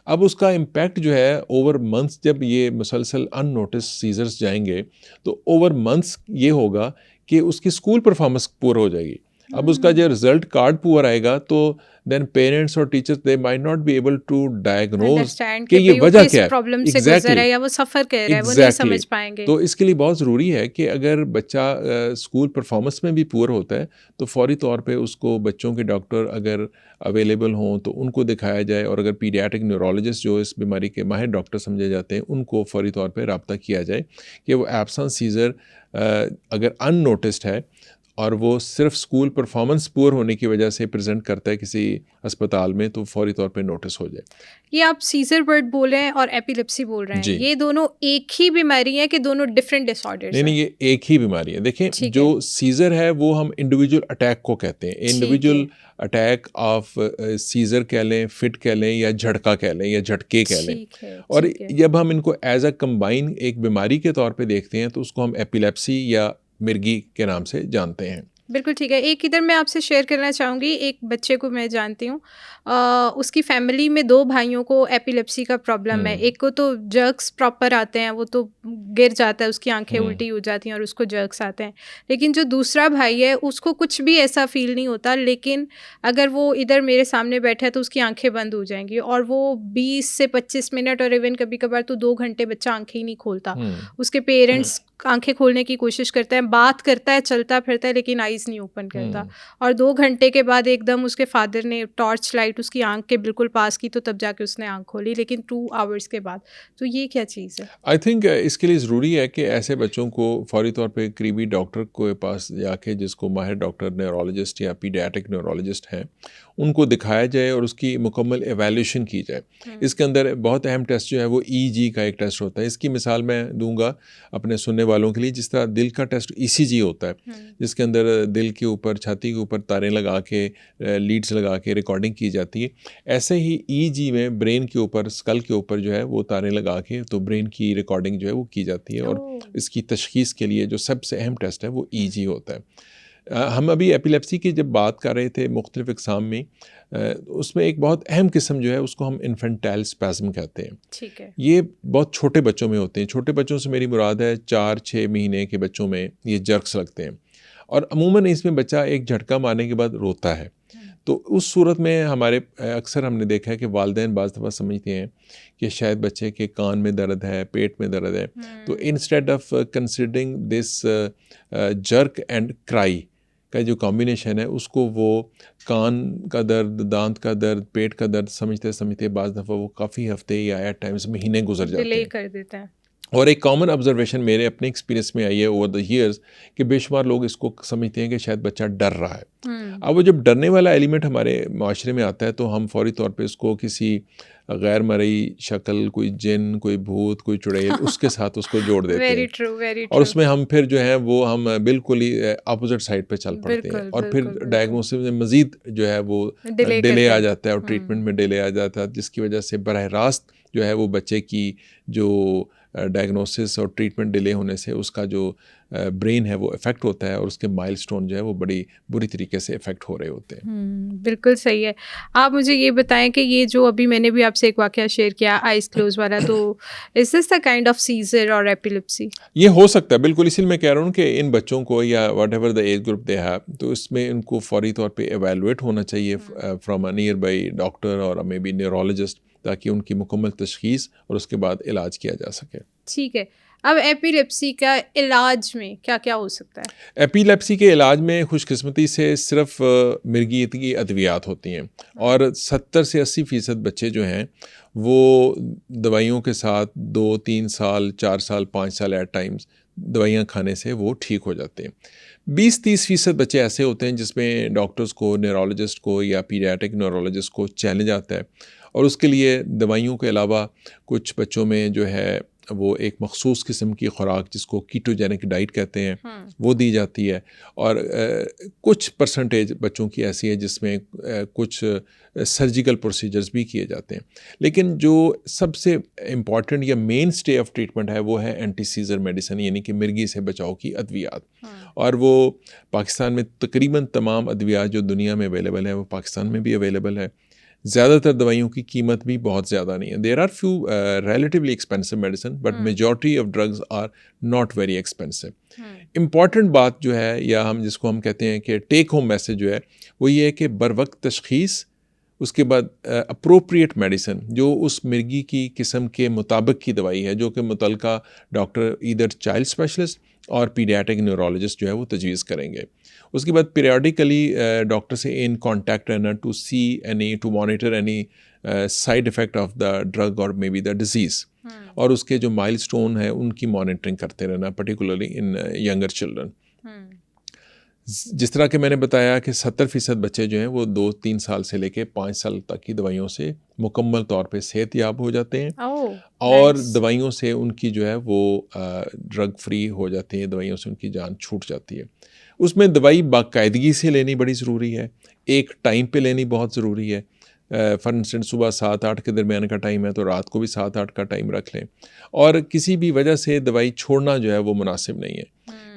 अब उसका इम्पैक्ट जो है ओवर मंथ्स, जब ये मुसलसल अननोटिस सीजर्स जाएंगे तो ओवर मंथ्स ये होगा कि उसकी स्कूल परफॉर्मेंस पुअर हो जाएगी। अब उसका जो रिजल्ट कार्ड पुअर आएगा तो देन पेरेंट्स और teachers they might not be able to diagnose कि ये वजह क्या है, प्रॉब्लम से गुजर है या वो सफ़र कर रहा है, वो नहीं समझ पाएंगे। तो इसके लिए बहुत ज़रूरी है कि अगर बच्चा स्कूल परफॉर्मेंस में भी पुअर होता है तो फौरी तौर पे उसको बच्चों के डॉक्टर अगर अवेलेबल हों तो उनको दिखाया जाए, और अगर पीडियाट्रिक न्यूरोलॉजिस्ट जो इस बीमारी के माहिर डॉक्टर समझे जाते हैं उनको फौरी तौर पे रब्ता किया जाए कि वो एब्सेंस सीजर अगर अननोटिस्ड है और वो सिर्फ स्कूल परफॉर्मेंस पुअर होने की वजह से प्रेजेंट करता है किसी अस्पताल में, तो फौरी तौर पे नोटिस हो जाए। ये आप सीजर वर्ड बोल रहे हैं और एपिलेप्सी बोल रहे हैं, ये दोनों एक ही बीमारी है कि दोनों डिफरेंट डिसऑर्डर्स हैं? नहीं, ये एक ही बीमारी है। देखें, जो सीजर है वो हम इंडिविजुअल अटैक को कहते हैं, इंडिविजुअल अटैक ऑफ सीजर कह लें, फिट कह लें, या झटका कह लें, या झटके कह लें। और जब हम इनको एज अ कंबाइन एक बीमारी के तौर पे देखते हैं तो उसको हम एपिलेप्सी या मिर्गी के नाम से जानते हैं। बिल्कुल ठीक है। एक इधर मैं आपसे शेयर करना चाहूँगी, एक बच्चे को मैं जानती हूँ, उसकी फैमिली में 2 भाइयों को एपिलेप्सी का प्रॉब्लम है। एक को तो जर्क्स प्रॉपर आते हैं, वो तो गिर जाता है, उसकी आंखें उल्टी हो जाती हैं और उसको जर्क्स आते हैं। लेकिन जो दूसरा भाई है उसको कुछ भी ऐसा फील नहीं होता, लेकिन अगर वो इधर मेरे सामने बैठा है तो उसकी आंखें बंद हो जाएंगी और वो 20 से 25 मिनट और इवन कभी कभार तो 2 घंटे बच्चा आंखें ही नहीं खोलता। उसके पेरेंट्स आंखें खोलने की कोशिश करते हैं, बात करता है, चलता फिरता है, लेकिन आईज नहीं ओपन करता। और 2 घंटे के बाद एकदम उसके फादर ने टॉर्च लाइट उसकी आंख के बिल्कुल पास की तो तब जाके उसने आंख खोली, लेकिन 2 आवर्स के बाद। तो ये क्या चीज़ है? आई थिंक इसके लिए ज़रूरी है कि ऐसे बच्चों को फौरी तौर पे करीबी डॉक्टर के पास जाके, जिसको माहिर डॉक्टर न्यूरोलॉजिस्ट या पीडियाट्रिक न्यूरोलॉजिस्ट हैं, उनको दिखाया जाए और उसकी मुकम्मल एवेल्यूशन की जाए। इसके अंदर बहुत अहम टेस्ट जो है वो EEG का एक टेस्ट होता है। इसकी मिसाल मैं दूंगा अपने सुनने वालों के लिए, जिस तरह दिल का टेस्ट ECG होता है, जिसके अंदर दिल के ऊपर, छाती के ऊपर तारें लगा के, लीड्स लगा के रिकॉर्डिंग की जाती है। ऐसे ही EEG में ब्रेन के ऊपर, स्कल के ऊपर जो है वो तारें लगा के तो ब्रेन की रिकॉर्डिंग जो है वो की जाती है। और इसकी तशखीस के लिए जो सबसे अहम टेस्ट है वो EEG होता है। हम अभी एपिलेप्सी की जब बात कर रहे थे मुख्तलिफ इक़साम में, उसमें एक बहुत अहम किस्म जो है उसको हम इन्फेंटाइल स्पैज़म कहते हैं। ठीक है। ये बहुत छोटे बच्चों में होते हैं। छोटे बच्चों से मेरी मुराद है 4-6 महीने के बच्चों में ये जर्क्स लगते हैं और अमूमन इसमें बच्चा एक झटका मारने के बाद रोता है। तो उस सूरत में हमारे अक्सर हमने देखा है कि वालिदैन बाज़ दफ़ा समझते हैं कि शायद बच्चे के कान में दर्द है, पेट में दर्द है, तो instead of considering this jerk and cry का जो कॉम्बिनेशन है, उसको वो कान का दर्द, दांत का दर्द, पेट का दर्द समझते समझते बाज़ दफ़ा वो काफ़ी हफ्ते या एट टाइम्स महीने गुजर जाते हैं, डिले कर देते हैं। और एक कॉमन ऑब्जर्वेशन मेरे अपने एक्सपीरियंस में आई है ओवर द ईयर्स कि बेशुमार लोग इसको समझते हैं कि शायद बच्चा डर रहा है। अब वो जब डरने वाला एलिमेंट हमारे माशरे में आता है तो हम फौरी तौर पे इसको किसी गैर मरई शक्ल, कोई जिन, कोई भूत, कोई चुड़ैल, उसके साथ उसको जोड़ देते हैं। Very true, very true. और उसमें हम फिर जो है वो हम बिल्कुल ही अपोजिट साइड पे चल पड़ते हैं और फिर डायग्नोसिस में मज़ीद जो है वो डिले आ जाता है और ट्रीटमेंट में डिले आ जाता है, जिसकी वजह से बरह रास्त जो है वो बच्चे की जो डायग्नोसिस और ट्रीटमेंट डिले होने से उसका जो ब्रेन है वो इफ़ेक्ट होता है और उसके माइलस्टोन जो है वो बड़ी बुरी तरीके से इफ़ेक्ट हो रहे होते हैं। बिल्कुल सही है। आप मुझे ये बताएं कि ये जो अभी मैंने भी आपसे एक वाक़या शेयर किया आइज़ क्लोज वाला, तो is this the kind of seizure और एपिलेप्सी? ये हो सकता है बिल्कुल, इसलिए मैं कह रहा हूँ कि इन बच्चों को या what ever the age group they have, तो इसमें इनको फौरी तौर पे एवेलुएट होना चाहिए from a near by doctor और मे बी न्यूरोलॉजिस्ट, ताकि उनकी मुकम्मल तशख़ीस और उसके बाद इलाज किया जा सके। ठीक है। अब एपिलेप्सी का इलाज में क्या क्या हो सकता है? एपिलेप्सी के इलाज में खुशकिस्मती से सिर्फ मिर्गीत की अद्वियात होती हैं और 70 से 80% बच्चे जो हैं वो दवाइयों के साथ 2-3 साल, 4 साल, 5 साल एट टाइम्स दवाइयाँ खाने से वो ठीक हो जाते हैं। 20-30% बच्चे ऐसे होते हैं जिसमें डॉक्टर्स को, न्यूरोलॉजिस्ट को या पीडियाट्रिक न्यूरोलॉजिस्ट को चैलेंज आता है और उसके लिए दवाइयों के अलावा कुछ बच्चों में जो है वो एक मखसूस किस्म की खुराक जिसको कीटोजेनिक डाइट कहते हैं वो दी जाती है। और कुछ परसेंटेज बच्चों की ऐसी है जिसमें कुछ सर्जिकल प्रोसीजर्स भी किए जाते हैं। लेकिन जो सबसे इम्पॉर्टेंट या मेन स्टे ऑफ ट्रीटमेंट है वो है एंटी सीजर मेडिसिन, यानी कि मिर्गी से बचाव की अद्वियात। और वो पाकिस्तान में तकरीबन तमाम अद्वियात जो दुनिया में अवेलेबल है वो पाकिस्तान में भी अवेलेबल है। ज़्यादातर दवाइयों की कीमत भी बहुत ज़्यादा नहीं है। There are few relatively expensive medicine but majority of drugs are not very expensive. Important बात जो है, या हम जिसको हम कहते हैं कि टेक होम मैसेज जो है, वो ये है कि बरवक्त तशख़ीस, उसके बाद अप्रोप्रिएट मेडिसिन जो उस मिर्गी की किस्म के मुताबिक की दवाई है, जो कि मुतलका डॉक्टर ईदर चाइल्ड स्पेशलिस्ट और पीडियाट्रिक न्यूरोलॉजिस्ट जो है वो तजवीज़ करेंगे। उसके बाद पीरियडिकली डॉक्टर से इन कांटेक्ट रहना to see any, to monitor any side effect of the drug और मे बी द डिजीज़, और उसके जो माइलस्टोन है उनकी मॉनिटरिंग करते रहना, पर्टिकुलरली इन यंगर चिल्ड्रन। जिस तरह के मैंने बताया कि 70% बच्चे जो हैं वो 2-3 साल से लेके 5 साल तक की दवाइयों से मुकम्मल तौर पे सेहतयाब हो जाते हैं। और दवाइयों से उनकी जो है वो ड्रग फ्री हो जाती है, दवाइयों से उनकी जान छूट जाती है। उसमें दवाई बाकायदगी से लेनी बड़ी ज़रूरी है, एक टाइम पे लेनी बहुत ज़रूरी है। फॉर इंस्टेंस सुबह 7-8 के दरमियान का टाइम है तो रात को भी 7-8 का टाइम रख लें। और किसी भी वजह से दवाई छोड़ना जो है वो मुनासिब नहीं है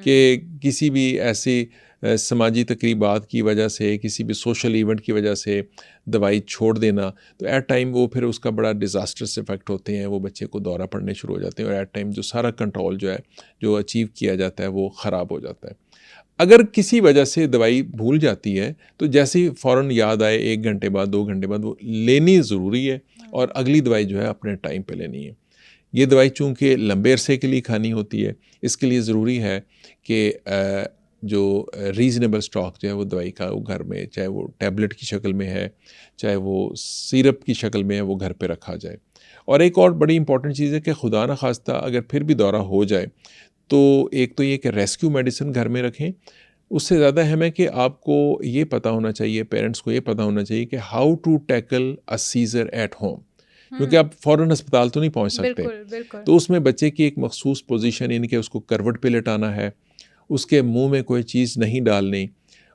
कि किसी भी ऐसी समाजी तकरीबात की वजह से, किसी भी सोशल इवेंट की वजह से दवाई छोड़ देना, तो एट टाइम वो फिर उसका बड़ा डिज़ास्टर्स इफ़ेक्ट होते हैं, वो बच्चे को दौरा पड़ने शुरू हो जाते हैं और एट टाइम जो सारा कंट्रोल जो है जो अचीव किया जाता है वो ख़राब हो जाता है। अगर किसी वजह से दवाई भूल जाती है तो जैसे ही फ़ौरन याद आए 1 घंटे बाद 2 घंटे बाद वो लेनी ज़रूरी है और अगली दवाई जो है अपने टाइम पे लेनी है। ये दवाई चूँकि लंबे अरसे के लिए खानी होती है, इसके लिए ज़रूरी है कि जो रीज़नेबल स्टॉक जो है वो दवाई का वो घर में, चाहे वो टैबलेट की शक्ल में है, चाहे वो सिरप की शक्ल में है, वो घर पे रखा जाए। और एक और बड़ी इंपॉर्टेंट चीज़ है कि खुदा न खास्ता अगर फिर भी दौरा हो जाए तो एक तो ये कि रेस्क्यू मेडिसिन घर में रखें। उससे ज़्यादा अहम है कि आपको ये पता होना चाहिए, पेरेंट्स को ये पता होना चाहिए कि how to tackle a seizure at home, क्योंकि आप फ़ौरन अस्पताल तो नहीं पहुंच सकते। बिल्कुल। तो उसमें बच्चे की एक मखसूस पोजीशन, यानी कि उसको करवट पे लेटाना है, उसके मुंह में कोई चीज़ नहीं डालनी,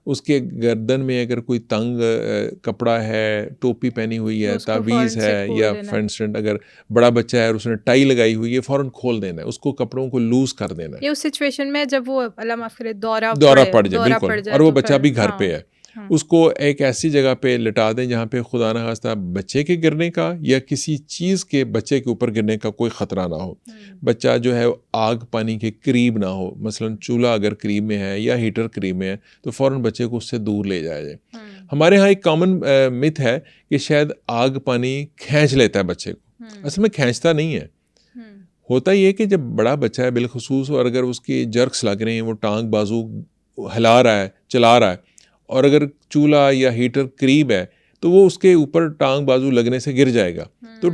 उसके गर्दन में अगर कोई तंग कपड़ा है, टोपी पहनी हुई है, तावीज़ है, या फॉर इंस्टेंस अगर बड़ा बच्चा है और उसने टाई लगाई हुई है, फ़ौरन खोल देना है, उसको कपड़ों को लूज़ कर देना है। ये उस सिचुएशन में जब वो अल्लाह माफ़ करे दौरा पड़ जाए, बिल्कुल, और वो बच्चा भी घर पे है, उसको एक ऐसी जगह पे लिटा दें जहाँ पे खुदा न खास्ता बच्चे के गिरने का या किसी चीज़ के बच्चे के ऊपर गिरने का कोई ख़तरा ना हो। बच्चा जो है आग पानी के करीब ना हो, मसलन चूल्हा अगर करीब में है या हीटर करीब में है तो फ़ौरन बच्चे को उससे दूर ले जाया जाए। हमारे यहाँ एक कॉमन मिथ है कि शायद आग पानी खींच लेता है बच्चे को, असल में खींचता नहीं है। होता ये कि जब बड़ा बच्चा है बिलखुसूस और अगर उसके जर्क्स लग रहे हैं, वो टांग बाजू हिला रहा है, चला रहा है, और अगर चूल्हा या हीटर करीब है तो वो उसके ऊपर टांग बाजू लगने से गिर जाएगा। तो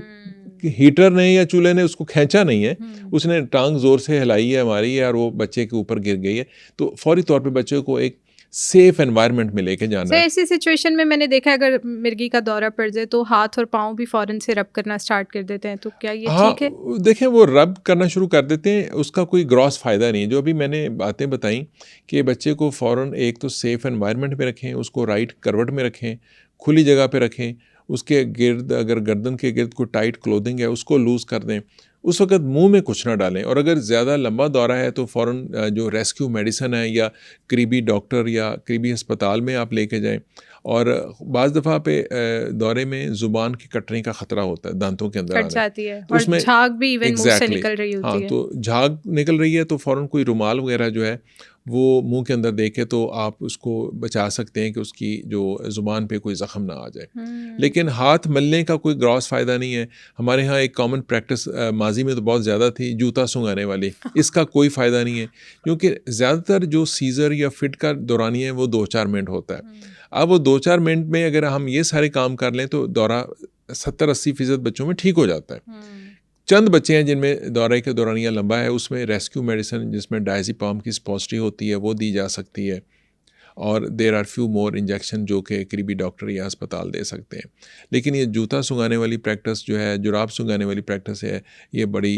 हीटर ने या चूल्हे ने उसको खींचा नहीं है, उसने टांग ज़ोर से हिलाई है, हमारी है, और वो बच्चे के ऊपर गिर गई है। तो फौरी तौर पे बच्चे को एक सेफ एनवायरनमेंट में लेके जाना है। ऐसी सिचुएशन में मैंने देखा है अगर मिर्गी का दौरा पड़ जाए तो हाथ और पाँव भी फ़ौरन से रब करना स्टार्ट कर देते हैं, तो क्या ये ठीक है? देखें, वो रब करना शुरू कर देते हैं, उसका कोई ग्रॉस फ़ायदा नहीं है। जो अभी मैंने बातें बताई कि बच्चे को फ़ौरन एक तो सेफ़ एनवायरनमेंट में रखें, उसको राइट करवट में रखें, खुली जगह पे रखें, उसके गिर्द अगर गर्दन के गिर्द कोई टाइट क्लोथिंग है उसको लूज़ कर दें, उस वक्त मुंह में कुछ ना डालें, और अगर ज़्यादा लंबा दौरा है तो फ़ौरन जो रेस्क्यू मेडिसिन है या करीबी डॉक्टर या करीबी अस्पताल में आप लेके जाएं। और बाज़ दफ़ा पे दौरे में ज़ुबान की कटने का ख़तरा होता है, दांतों के अंदर कट जाती है, तो उसमें झाग भी इवन मुंह से निकल रही होती है। तो झाग निकल रही है तो फ़ौरन कोई रुमाल वगैरह जो है वो मुंह के अंदर देके तो आप उसको बचा सकते हैं कि उसकी जो ज़ुबान पे कोई ज़ख़म ना आ जाए। लेकिन हाथ मलने का कोई ग्रॉस फ़ायदा नहीं है। हमारे यहाँ एक कॉमन प्रैक्टिस माजी में तो बहुत ज़्यादा थी, जूता सूंघाने वाली, इसका कोई फ़ायदा नहीं है, क्योंकि ज़्यादातर जो सीज़र या फिट का दौरानी है वो 2-4 मिनट होता है। अब वो 2-4 मिनट में अगर हम ये सारे काम कर लें तो दौरा 70-80% बच्चों में ठीक हो जाता है। चंद बच्चे हैं जिनमें दौरे के दौरानिया लंबा है, उसमें रेस्क्यू मेडिसिन जिसमें डायज़ेपाम की सपोजिटरी होती है वो दी जा सकती है। और there are few more injection जो कि करीबी डॉक्टर या अस्पताल दे सकते हैं। लेकिन ये जूता सुंघाने वाली प्रैक्टिस जो है, जुराब सुंघाने वाली प्रैक्टिस है, ये बड़ी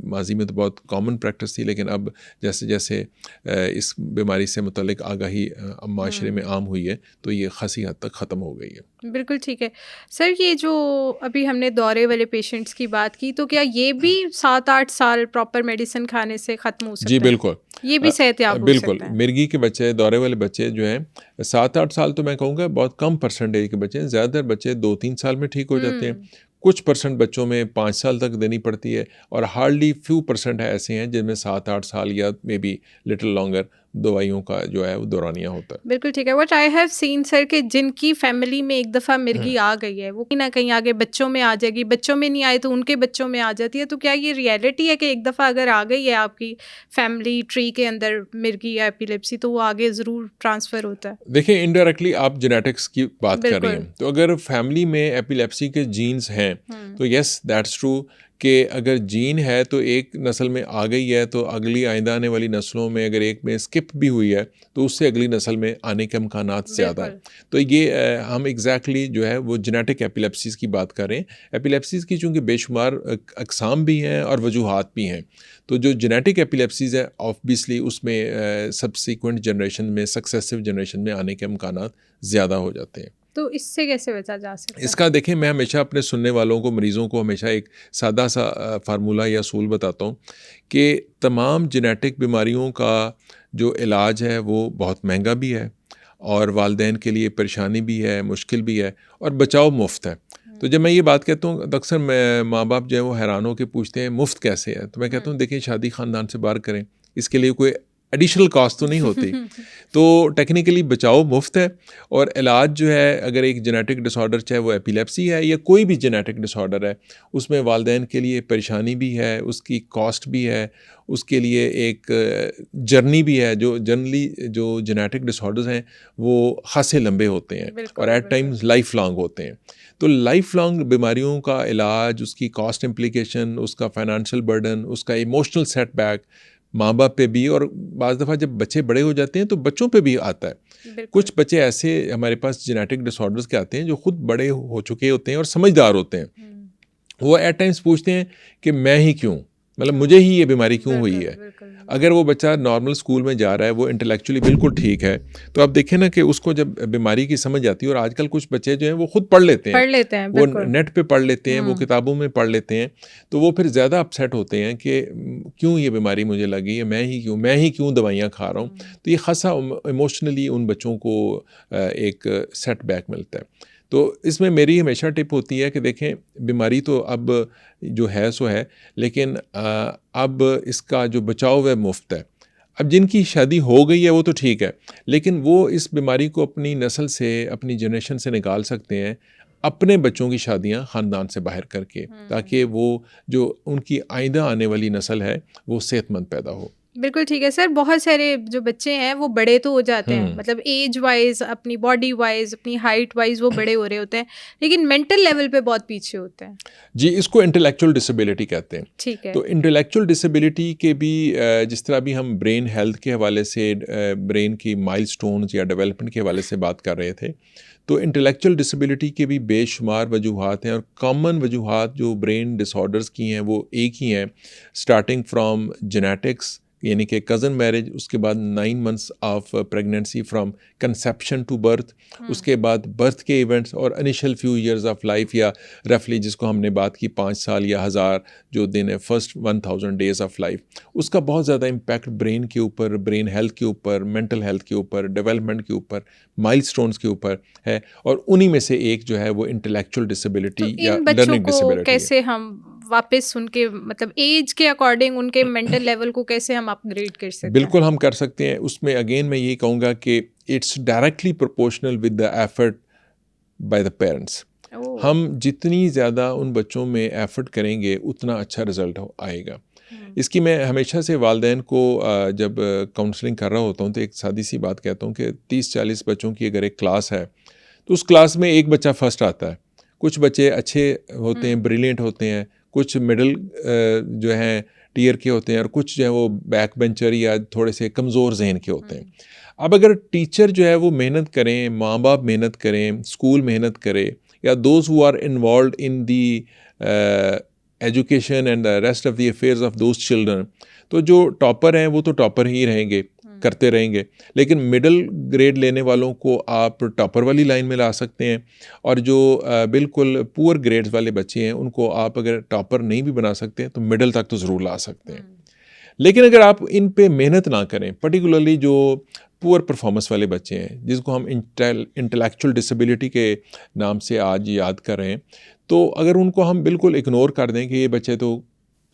माजी में तो बहुत कॉमन प्रैक्टिस थी, लेकिन अब जैसे जैसे इस बीमारी से मुतल्लिक आगाही माशरे में आम हुई है तो ये खासी हद तक ख़त्म हो गई है। बिल्कुल ठीक है सर। ये जो अभी हमने दौरे वाले पेशेंट्स की बात की, तो क्या ये भी 7-8 साल प्रॉपर मेडिसिन खाने से ख़त्म हो सकते जी हैं? बिल्कुल, ये भी सेहतयाब हो बिल्कुल। सकता है? मिर्गी के बच्चे, दौरे वाले बच्चे जो हैं 7-8 साल तो मैं कहूँगा बहुत कम परसेंटेज के बच्चे हैं। ज़्यादातर बच्चे 2-3 साल में ठीक हो जाते हैं। कुछ परसेंट बच्चों में 5 साल तक देनी पड़ती है, और हार्डली फ्यू परसेंट ऐसे हैं जिनमें 7-8 साल या मे बी लिटिल लॉन्गर दवाइयों का जो है वो दौरानिया होता है। बिल्कुल ठीक है। What I have seen sir कि जिनकी फैमिली में एक दफ़ा मिर्गी आ गई है, वो कहीं ना कहीं आगे बच्चों में आ जाएगी, बच्चों में नहीं आए तो उनके बच्चों में आ जाती है। तो क्या ये रियलिटी है कि एक दफ़ा अगर आ गई है आपकी फैमिली ट्री के अंदर मिर्गी या एपिलेप्सी, तो वो आगे ज़रूर ट्रांसफ़र होता है? देखिए, इनडायरेक्टली आप जेनेटिक्स की बात कर रही बिल्कुल। हैं, तो अगर फैमिली में एपिलेप्सी के जीन्स हैं तो यस दैट्स ट्रू कि अगर जीन है तो एक नस्ल में आ गई है तो अगली आइंदा आने वाली नस्लों में अगर एक में स्किप भी हुई है तो उससे अगली नस्ल में आने के इम्कानात ज़्यादा है। तो ये हम एग्जैक्टली जो है वो जेनेटिक एपिलेप्सीज़ की बात कर रहे हैं। एपिलेप्सीज़ की चूँकि बेशुमार अक़साम भी हैं और वजूहात भी हैं, तो जो जेनेटिक एपिलेप्सीज़ है ऑब्वियसली उसमें सब्सिक्वेंट जनरेशन में, सक्सेसिव जनरेशन में आने के इम्कानात ज़्यादा हो जाते हैं। तो इससे कैसे बचा जा सकता है? इसका देखें, मैं हमेशा अपने सुनने वालों को, मरीज़ों को हमेशा एक सादा सा फार्मूला या असूल बताता हूँ कि तमाम जेनेटिक बीमारियों का जो इलाज है वो बहुत महंगा भी है और वालिदैन के लिए परेशानी भी है, मुश्किल भी है, और बचाव मुफ्त है। तो जब मैं ये बात कहता हूँ तो अक्सर माँ बाप जो है वो हैरान होकर पूछते हैं मुफ्त कैसे है। तो मैं कहता हूँ देखिए, शादी ख़ानदान से बाहर करें, इसके लिए कोई एडिशनल कॉस्ट तो नहीं होती। तो टेक्निकली बचाव मुफ्त है, और इलाज जो है अगर एक जेनेटिक डिसऑर्डर, चाहे वो एपिलेप्सी है या कोई भी जेनेटिक डिसऑर्डर है, उसमें वालिदैन के लिए परेशानी भी है, उसकी कॉस्ट भी है, उसके लिए एक जर्नी भी है। जो जनरली जो जेनेटिक डिसऑर्डर्स हैं वो खासे लंबे होते हैं और एट टाइम्स लाइफ लॉन्ग होते हैं। तो लाइफ लॉन्ग बीमारियों का इलाज, उसकी कॉस्ट इम्प्लीकेशन, उसका फाइनेंशियल बर्डन, उसका इमोशनल सेटबैक माँ बाप पे भी, और बाज़ दफ़ा जब बच्चे बड़े हो जाते हैं तो बच्चों पे भी आता है। कुछ बच्चे ऐसे हमारे पास जेनेटिक डिसऑर्डर्स के आते हैं जो खुद बड़े हो चुके होते हैं और समझदार होते हैं। वो एट टाइम्स पूछते हैं कि मैं ही क्यों, मतलब मुझे ही ये बीमारी क्यों हुई है। अगर वो बच्चा नॉर्मल स्कूल में जा रहा है, वो इंटेलेक्चुअली बिल्कुल ठीक है, तो आप देखें ना कि उसको जब बीमारी की समझ आती है, और आजकल कुछ बच्चे जो हैं वो खुद पढ़ लेते हैं, वो नेट पे पढ़ लेते हैं, वो किताबों में पढ़ लेते हैं, तो वो फिर ज़्यादा अपसेट होते हैं कि क्यों ये बीमारी मुझे लगी है, मैं ही क्यों दवाइयाँ खा रहा हूँ। तो ये खासा इमोशनली उन बच्चों को एक सेटबैक मिलता है। तो इसमें मेरी हमेशा टिप होती है कि देखें, बीमारी तो अब जो है सो है, लेकिन अब इसका जो बचाव है मुफ्त है। अब जिनकी शादी हो गई है वो तो ठीक है, लेकिन वो इस बीमारी को अपनी नस्ल से, अपनी जनरेशन से निकाल सकते हैं अपने बच्चों की शादियां ख़ानदान से बाहर करके, ताकि वो जो उनकी आइंदा आने वाली नस्ल है वो सेहतमंद पैदा हो। बिल्कुल ठीक है सर। बहुत सारे जो बच्चे हैं वो बड़े तो हो जाते हैं, मतलब एज वाइज, अपनी बॉडी वाइज, अपनी हाइट वाइज वो बड़े हो रहे होते हैं, लेकिन मेंटल लेवल पे बहुत पीछे होते हैं। जी, इसको इंटेलेक्चुअल डिसेबिलिटी कहते हैं। ठीक है। तो इंटेलेक्चुअल डिसेबिलिटी के भी जिस तरह भी हम ब्रेन हेल्थ के हवाले से, ब्रेन की माइलस्टोन्स या डेवलपमेंट के हवाले से बात कर रहे थे, तो इंटेलेक्चुअल डिसेबिलिटी के भी बेशुमार वजूहात हैं, और कॉमन वजूहात जो ब्रेन डिसऑर्डर्स की हैं वो एक ही हैं, स्टार्टिंग फ्राम जेनेटिक्स, यानी कि कज़न मैरिज, उसके बाद 9 months of pregnancy from conception to birth, उसके बाद बर्थ के इवेंट्स और initial few years of life, या रफली जिसको हमने बात की 5 साल या 1000 जो दिन है, फर्स्ट 1000 डेज ऑफ लाइफ, उसका बहुत ज़्यादा इम्पैक्ट ब्रेन के ऊपर, ब्रेन हेल्थ के ऊपर, मेंटल हेल्थ के ऊपर, डेवलपमेंट के ऊपर, माइलस्टोन्स के ऊपर है, और उन्हीं में से एक जो है वो इंटेलेक्चुअल डिसेबिलिटी या लर्निंग डिसेबिलिटी। कैसे हम वापस उनके, मतलब एज के अकॉर्डिंग उनके मेंटल लेवल को कैसे हम अपग्रेड कर सकते हैं? बिल्कुल हम कर सकते हैं। उसमें अगेन मैं यही कहूँगा कि it's directly proportional with the effort by the parents. हम जितनी ज़्यादा उन बच्चों में एफर्ट करेंगे उतना अच्छा रिज़ल्ट आएगा। इसकी मैं हमेशा से वालिदैन को जब काउंसलिंग कर रहा होता हूँ तो एक सादी सी बात कहता हूँ कि 30-40 बच्चों की अगर एक क्लास है तो उस क्लास में एक बच्चा फर्स्ट आता है, कुछ बच्चे अच्छे होते हैं, ब्रिलियंट होते हैं, कुछ मिडल जो हैं टीयर के होते हैं और कुछ जो है वो बैक बेंचर या थोड़े से कमज़ोर जहन के होते हैं। अब अगर टीचर जो है वो मेहनत करें, माँ बाप मेहनत करें, स्कूल मेहनत करे, या those who are involve in the education and the rest of the affairs of those children, तो जो टॉपर हैं वो तो टॉपर ही रहेंगे, करते रहेंगे। लेकिन मिडिल ग्रेड लेने वालों को आप टॉपर वाली लाइन में ला सकते हैं, और जो बिल्कुल पुअर ग्रेड्स वाले बच्चे हैं उनको आप अगर टॉपर नहीं भी बना सकते हैं तो मिडिल तक तो ज़रूर ला सकते हैं। लेकिन अगर आप इन पे मेहनत ना करें, पर्टिकुलरली जो पुअर परफॉर्मेंस वाले बच्चे हैं जिसको हम इंटेलेक्चुअल डिसेबिलिटी के नाम से आज याद कर रहे हैं, तो अगर उनको हम बिल्कुल इग्नोर कर दें कि ये बच्चे तो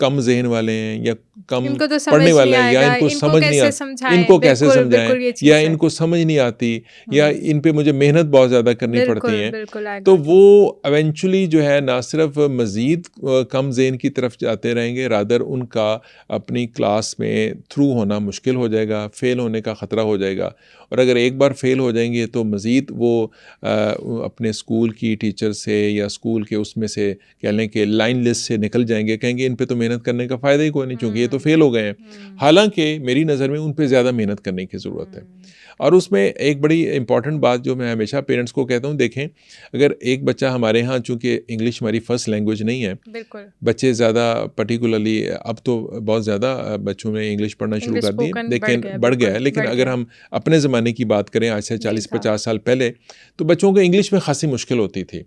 कम जहन वाले हैं या कम तो पढ़ने वाले हैं, या इनको समझ नहीं आती, इनको कैसे समझाएं, या इनको समझ नहीं आती, या इन पे मुझे मेहनत बहुत ज़्यादा करनी पड़ती है, तो वो एवेंचुअली जो है ना सिर्फ मज़ीद कम जहन की तरफ जाते रहेंगे, रादर उनका अपनी क्लास में थ्रू होना मुश्किल हो जाएगा, फेल होने का ख़तरा हो जाएगा। और अगर एक बार फेल हो जाएंगे तो मज़ीद वो अपने स्कूल की टीचर से या स्कूल के उसमें से कह लें कि लाइन लिस्ट से निकल जाएंगे, कहेंगे इन पे तो मेहनत करने का फ़ायदा ही कोई नहीं, क्योंकि ये तो फेल हो गए हैं। हालांकि मेरी नज़र में उन पे ज़्यादा मेहनत करने की ज़रूरत है। और उसमें एक बड़ी इंपॉर्टेंट बात जो मैं हमेशा पेरेंट्स को कहता हूँ, देखें अगर एक बच्चा हमारे यहाँ, चूँकि इंग्लिश हमारी फर्स्ट लैंग्वेज नहीं है, बच्चे ज़्यादा पर्टिकुलरली अब तो बहुत ज़्यादा बच्चों ने इंग्लिश पढ़ना शुरू कर दी, लेकिन बढ़ गया है। लेकिन अगर हम अपने ज़माने की बात करें, आज से 40-50 साल पहले, तो बच्चों को इंग्लिश में खासी मुश्किल होती थी।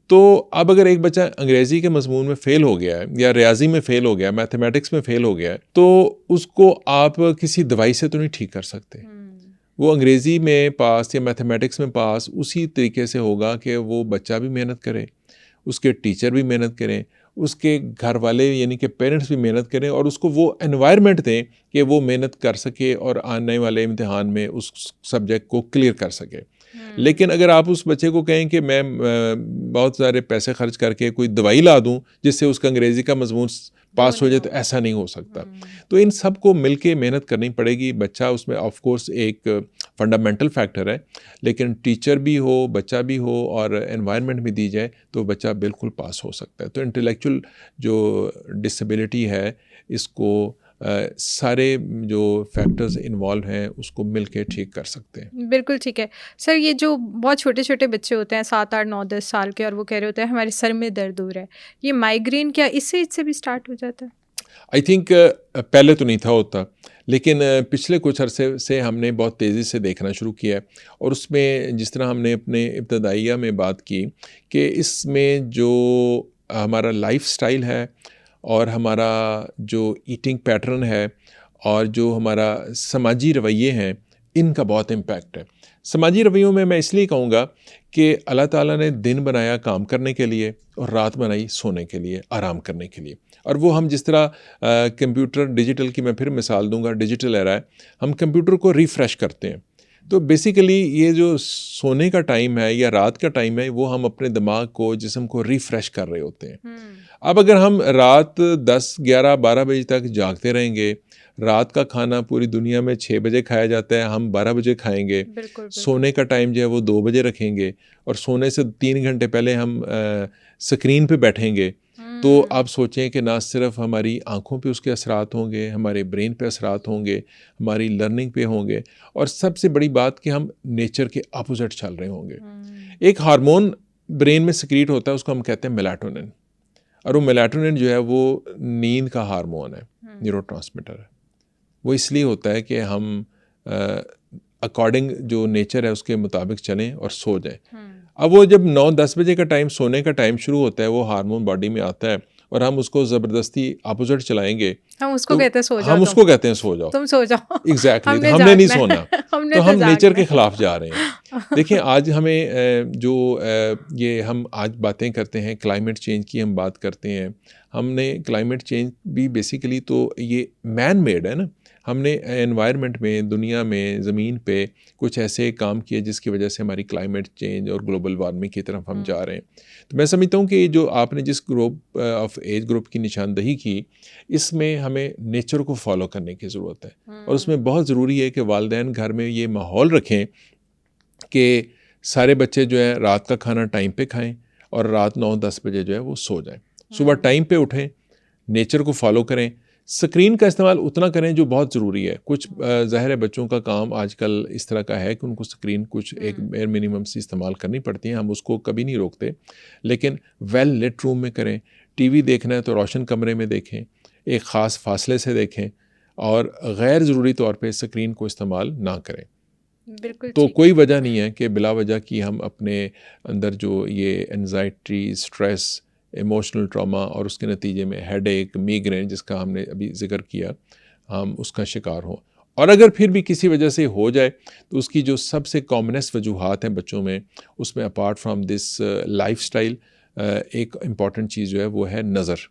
तो अब अगर एक बच्चा अंग्रेज़ी के मजमून में फ़ेल हो गया है, या रियाजी में फ़ेल हो गया है, मैथमेटिक्स में फ़ेल हो गया है, तो उसको आप किसी दवाई से तो नहीं ठीक कर सकते। वो अंग्रेज़ी में पास या मैथमेटिक्स में पास उसी तरीके से होगा कि वो बच्चा भी मेहनत करे, उसके टीचर भी मेहनत करें, उसके घर वाले यानी कि पेरेंट्स भी मेहनत करें, और उसको वो एनवायरनमेंट दें कि वो मेहनत कर सके और आने वाले इम्तिहान में उस सब्जेक्ट को क्लियर कर सके। लेकिन अगर आप उस बच्चे को कहें कि मैं बहुत सारे पैसे खर्च करके कोई दवाई ला दूं जिससे उसका अंग्रेज़ी का मजमून पास हो जाए, तो ऐसा नहीं हो सकता। तो इन सब को मिलके मेहनत करनी पड़ेगी। बच्चा उसमें ऑफ कोर्स एक फंडामेंटल फैक्टर है, लेकिन टीचर भी हो, बच्चा भी हो और एनवायरनमेंट भी दी जाए तो बच्चा बिल्कुल पास हो सकता है। तो इंटेलेक्चुअल जो डिसेबिलिटी है, इसको सारे जो फैक्टर्स इन्वॉल्व हैं उसको मिलके ठीक कर सकते हैं। बिल्कुल ठीक है सर। ये जो बहुत छोटे छोटे बच्चे होते हैं 7, 8, 9, 10 साल के, और वो कह रहे होते हैं हमारे सर में दर्द हो रहा है, ये माइग्रेन क्या इस एज से भी स्टार्ट हो जाता है? आई थिंक पहले तो नहीं था होता, लेकिन पिछले कुछ अरसे से हमने बहुत तेज़ी से देखना शुरू किया है। और उसमें जिस तरह हमने अपने इब्तदाइया में बात की कि इसमें जो हमारा लाइफस्टाइल है और हमारा जो ईटिंग पैटर्न है और जो हमारा समाजी रवैये हैं, इनका बहुत इम्पैक्ट है। समाजी रवैयों में मैं इसलिए कहूँगा कि अल्लाह ताला ने दिन बनाया काम करने के लिए और रात बनाई सोने के लिए, आराम करने के लिए। और वो हम जिस तरह कंप्यूटर डिजिटल की मैं फिर मिसाल दूंगा, डिजिटल एरा है, हम कंप्यूटर को रिफ़्रेश करते हैं। तो बेसिकली ये जो सोने का टाइम है या रात का टाइम है, वो हम अपने दिमाग को, जिस्म को रिफ़्रेश कर रहे होते हैं। अब अगर हम रात 10, 11, 12 बजे तक जागते रहेंगे, रात का खाना पूरी दुनिया में 6 बजे खाया जाता है, हम 12 बजे खाएंगे, सोने का टाइम जो है वो 2 बजे रखेंगे, और सोने से 3 घंटे पहले हम स्क्रीन पे बैठेंगे, तो आप सोचें कि ना सिर्फ हमारी आँखों पे उसके असरात होंगे, हमारे ब्रेन पे असरात होंगे, हमारी लर्निंग पे होंगे, और सबसे बड़ी बात कि हम नेचर के अपोजिट चल रहे होंगे। एक हार्मोन ब्रेन में सिक्रीट होता है, उसको हम कहते हैं मेलाटोनिन, और वो मेलाटोनिन जो है वो नींद का हार्मोन है, न्यूरोट्रांसमीटर है। वो इसलिए होता है कि हम अकॉर्डिंग जो नेचर है उसके मुताबिक चलें और सो जाएं। अब वो जब 9-10 बजे का टाइम, सोने का टाइम शुरू होता है, वो हार्मोन बॉडी में आता है और हम उसको ज़बरदस्ती अपोजिट चलाएंगे, हम उसको कहते हैं सो जाओ, हम उसको कहते हैं सो जाओ, तुम सो जाओ। एग्जैक्टली हमने नहीं सोना, तो हम नेचर के ख़िलाफ़ जा रहे हैं। देखिए आज हमें जो ये हम आज बातें करते हैं, क्लाइमेट चेंज की हम बात करते हैं, हमने क्लाइमेट चेंज भी बेसिकली तो ये मैन मेड है ना, हमने एनवायरनमेंट में, दुनिया में, ज़मीन पे कुछ ऐसे काम किए जिसकी वजह से हमारी क्लाइमेट चेंज और ग्लोबल वार्मिंग की तरफ हम जा रहे हैं। तो मैं समझता हूँ कि जो आपने जिस ग्रुप ऑफ एज ग्रुप की निशानदही की, इसमें हमें नेचर को फॉलो करने की ज़रूरत है। और उसमें बहुत ज़रूरी है कि वालिदैन घर में ये माहौल रखें कि सारे बच्चे जो है रात का खाना टाइम पे खाएं और रात 9-10 बजे जो है वो सो जाएं, सुबह टाइम पे उठें, नेचर को फॉलो करें। स्क्रीन का इस्तेमाल उतना करें जो बहुत ज़रूरी है। कुछ ज़ाहिर है बच्चों का काम आजकल इस तरह का है कि उनको स्क्रीन कुछ एक बेयर मिनिमम से इस्तेमाल करनी पड़ती है, हम उसको कभी नहीं रोकते, लेकिन वेल लिट रूम में करें। टीवी देखना है तो रोशन कमरे में देखें, एक ख़ास फासले से देखें और गैर ज़रूरी तौर पे स्क्रीन को इस्तेमाल ना करें। बिल्कुल तो ठीक। कोई वजह नहीं है कि बिला वजह की हम अपने अंदर जो ये एंजाइटी, स्ट्रेस, इमोशनल ट्रॉमा और उसके नतीजे में हेडेक, माइग्रेन जिसका हमने अभी ज़िक्र किया, हम उसका शिकार हों। और अगर फिर भी किसी वजह से हो जाए तो उसकी जो सबसे कॉमनेस्ट वजूहात हैं बच्चों में, उसमें अपार्ट फ्राम दिस लाइफस्टाइल एक इम्पॉर्टेंट चीज़ जो है वो है नज़र।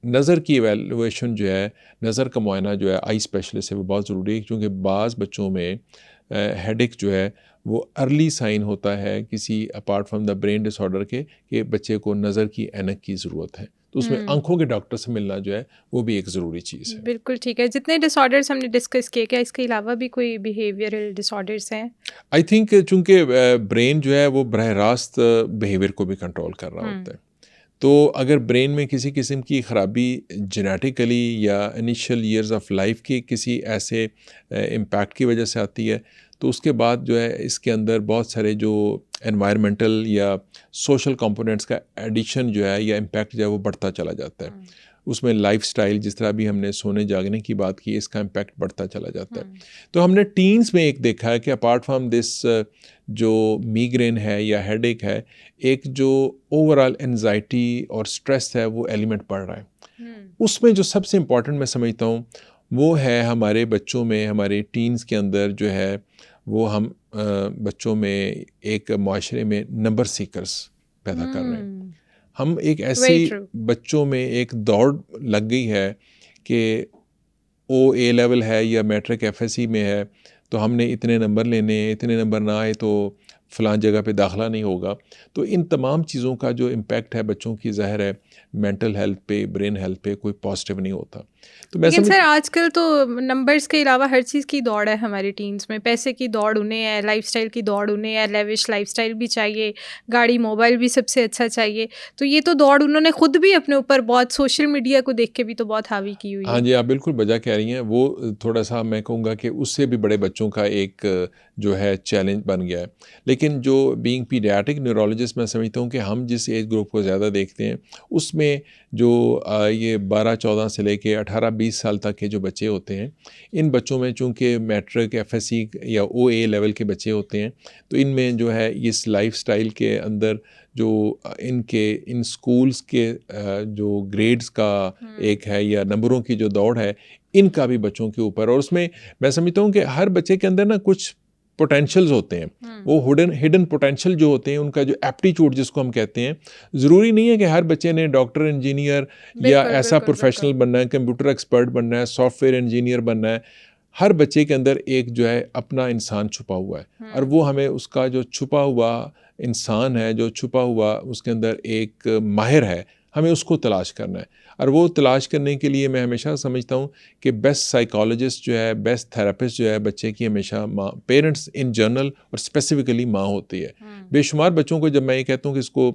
नज़र की एवेलुएशन जो है, नज़र का मुआयना जो है आई स्पेशलिस्ट से वो बहुत ज़रूरी है, क्योंकि बाज़ बच्चों में हेडेक जो है वो अर्ली साइन होता है किसी apart from the brain disorder के, कि बच्चे को नज़र की ऐनक की ज़रूरत है। तो उसमें आंखों के डॉक्टर से मिलना जो है वो भी एक ज़रूरी चीज़ है। बिल्कुल ठीक है। जितने डिसऑर्डर्स हमने डिस्कस किए, क्या इसके अलावा भी कोई बिहेवियरल डिसऑर्डर्स हैं? आई थिंक चूँकि ब्रेन जो है वो बरह रास्त बिहेवियर को भी कंट्रोल कर रहा होता है। तो अगर ब्रेन में किसी किस्म की ख़राबी जेनेटिकली या इनिशियल ईयर्स ऑफ लाइफ के किसी ऐसे इम्पैक्ट की वजह से आती है, तो उसके बाद जो है इसके अंदर बहुत सारे जो एनवायरमेंटल या सोशल कंपोनेंट्स का एडिशन जो है या इम्पैक्ट जो है वो बढ़ता चला जाता है। उसमें लाइफस्टाइल, जिस तरह भी हमने सोने जागने की बात की, इसका इम्पैक्ट बढ़ता चला जाता है। तो हमने टीन्स में एक देखा है कि अपार्ट फ्राम दिस जो माइग्रेन है या हेडेक है, एक जो ओवरऑल एंजाइटी और स्ट्रेस है वो एलिमेंट बढ़ रहा है। उसमें जो सबसे इम्पॉर्टेंट मैं समझता हूँ वो है हमारे बच्चों में, हमारे टीन्स के अंदर जो है वो हम बच्चों में एक माशरे में नंबर सीकर्स पैदा कर रहे हैं। हम एक ऐसी बच्चों में एक दौड़ लग गई है कि ओ ए लेवल है या मैट्रिक एफएससी में है तो हमने इतने नंबर लेने हैं, इतने नंबर ना आए तो फ़लाँ जगह पे दाखिला नहीं होगा। तो इन तमाम चीज़ों का जो इम्पैक्ट है बच्चों की, ज़ाहिर है मेंटल हेल्थ पे, ब्रेन हेल्थ पे कोई पॉजिटिव नहीं होता। तो मैं लेकिन सर आजकल तो नंबर्स के अलावा हर चीज़ की दौड़ है हमारी टीन्स में। पैसे की दौड़ उन्हें है, लाइफस्टाइल की दौड़ उन्हें है, लेविश लाइफस्टाइल भी चाहिए, गाड़ी मोबाइल भी सबसे अच्छा चाहिए। तो ये तो दौड़ उन्होंने खुद भी अपने ऊपर बहुत सोशल मीडिया को देख के भी तो बहुत हावी की हुई है। हाँ जी, आप बिल्कुल बजा कह रही हैं। वो थोड़ा सा मैं कहूँगा कि उससे भी बड़े बच्चों का एक जो है चैलेंज बन गया है। लेकिन जो बीइंग पीडियाट्रिक न्यूरोलॉजिस्ट मैं समझता हूँ कि हम जिस एज ग्रुप को ज़्यादा देखते हैं उसमें जो ये 12-14 से लेके 18-20 साल तक के जो बच्चे होते हैं, इन बच्चों में चूँकि मैट्रिक, एफएससी या ओए लेवल के बच्चे होते हैं, तो इनमें जो है इस लाइफस्टाइल के अंदर जो इन स्कूल्स के जो ग्रेड्स का एक है या नंबरों की जो दौड़ है, इनका भी बच्चों के ऊपर। और उसमें मैं समझता हूँ कि हर बच्चे के अंदर ना कुछ पोटेंशियल्स होते हैं, वो हिडन पोटेंशियल जो होते हैं, उनका जो एप्टीट्यूड जिसको हम कहते हैं, ज़रूरी नहीं है कि हर बच्चे ने डॉक्टर, इंजीनियर या ऐसा प्रोफेशनल बनना है, कंप्यूटर एक्सपर्ट बनना है, सॉफ्टवेयर इंजीनियर बनना है। हर बच्चे के अंदर एक जो है अपना इंसान छुपा हुआ है, और वो हमें उसका जो छुपा हुआ इंसान है, जो छुपा हुआ उसके अंदर एक माहिर है, हमें उसको तलाश करना है। और वो तलाश करने के लिए मैं हमेशा समझता हूँ कि बेस्ट साइकोलॉजिस्ट जो है, बेस्ट थेरेपिस्ट जो है बच्चे की, हमेशा माँ, पेरेंट्स इन जनरल और स्पेसिफिकली माँ होती है। बेशुमार बच्चों को जब मैं ये कहता हूँ कि इसको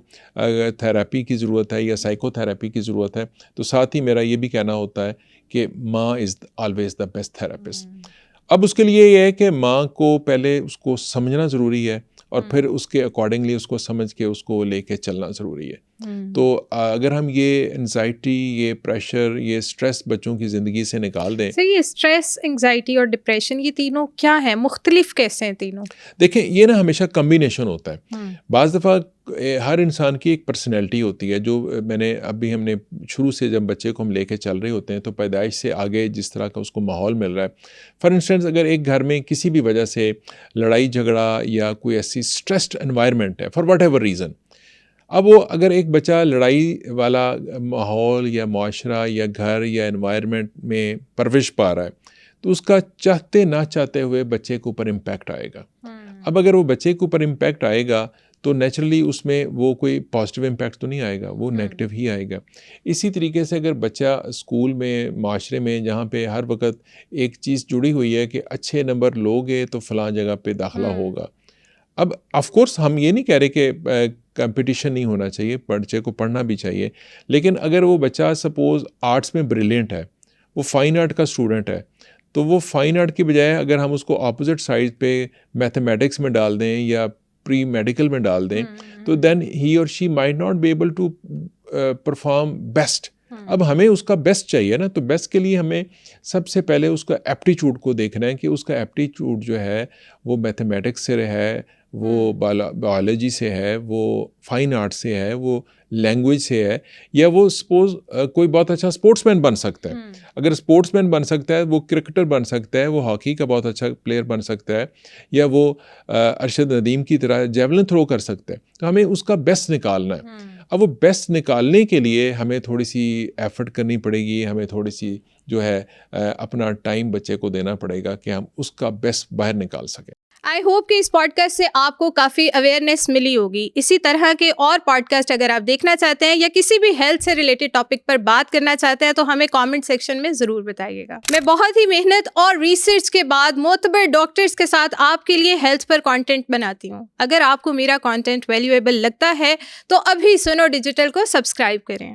थेरेपी की ज़रूरत है या साइकोथेरेपी की ज़रूरत है, तो साथ ही मेरा ये भी कहना होता है कि माँ is always the best therapist. अब उसके लिए ये है कि माँ को पहले उसको समझना ज़रूरी है और फिर उसके अकॉर्डिंगली उसको समझ के उसको लेके चलना ज़रूरी है। तो अगर हम ये एंजाइटी, ये प्रेशर, ये स्ट्रेस बच्चों की ज़िंदगी से निकाल दें। सर ये स्ट्रेस, एंजाइटी और डिप्रेशन, ये तीनों क्या है, मुख्तलिफ कैसे हैं तीनों? देखें, ये ना हमेशा कम्बिनेशन होता है। बाज़ दफ़ा हर इंसान की एक पर्सनैलिटी होती है, जो हमने शुरू से जब बच्चे को हम लेके चल रहे होते हैं तो पैदाइश से आगे जिस तरह का उसको माहौल मिल रहा है। फॉर इंस्टेंस, अगर एक घर में किसी भी वजह से लड़ाई झगड़ा या कोई ऐसी स्ट्रेस्ड एनवायरनमेंट है फॉर वट एवर रीज़न, अब वो अगर एक बच्चा लड़ाई वाला माहौल या माशरा या घर या एनवायरनमेंट में परवरिश पा रहा है, तो उसका चाहते ना चाहते हुए बच्चे के ऊपर इम्पैक्ट आएगा। अब अगर वो बच्चे के ऊपर इम्पैक्ट आएगा तो नेचुरली उसमें वो कोई पॉजिटिव इम्पैक्ट तो नहीं आएगा, वो नेगेटिव ही आएगा। इसी तरीके से अगर बच्चा स्कूल में, माशरे में, जहाँ पे हर वक्त एक चीज़ जुड़ी हुई है कि अच्छे नंबर लोगे तो फ़लाँ जगह पे दाखिला होगा। अब ऑफ कोर्स हम ये नहीं कह रहे कि कंपटीशन नहीं होना चाहिए, बच्चे को पढ़ना भी चाहिए, लेकिन अगर वो बच्चा सपोज़ आर्ट्स में ब्रिलियंट है वो फाइन आर्ट का स्टूडेंट है, तो वो फाइन आर्ट की बजाय अगर हम उसको ऑपोजिट साइड पे मैथमेटिक्स में डाल दें या प्री मेडिकल में डाल दें, तो देन ही और she might not be able to perform best. अब हमें उसका बेस्ट चाहिए ना, तो बेस्ट के लिए हमें सबसे पहले उसका एप्टीट्यूड को देखना है कि उसका एप्टीट्यूड जो है वो मैथमेटिक्स से है, वो बायोलॉजी से है, वो फाइन आर्ट से है, वो लैंग्वेज से है, या वो सपोज कोई बहुत अच्छा स्पोर्ट्समैन बन सकता है। अगर स्पोर्ट्समैन बन सकता है, वो क्रिकेटर बन सकता है, वो हॉकी का बहुत अच्छा प्लेयर बन सकता है, या वो अरशद नदीम की तरह जेवलिन थ्रो कर सकता है। तो हमें उसका बेस्ट निकालना है। अब वो बेस्ट निकालने के लिए हमें थोड़ी सी एफर्ट करनी पड़ेगी, हमें थोड़ी सी जो है अपना टाइम बच्चे को देना पड़ेगा कि हम उसका बेस्ट बाहर निकाल सकें। आई होप कि इस पॉडकास्ट से आपको काफ़ी अवेयरनेस मिली होगी। इसी तरह के और पॉडकास्ट अगर आप देखना चाहते हैं या किसी भी हेल्थ से रिलेटेड टॉपिक पर बात करना चाहते हैं तो हमें कमेंट सेक्शन में ज़रूर बताइएगा। मैं बहुत ही मेहनत और रिसर्च के बाद मोतबर डॉक्टर्स के साथ आपके लिए हेल्थ पर कंटेंट बनाती हूँ। अगर आपको मेरा कंटेंट वैल्यूएबल लगता है तो अभी सुनो डिजिटल को सब्सक्राइब करें।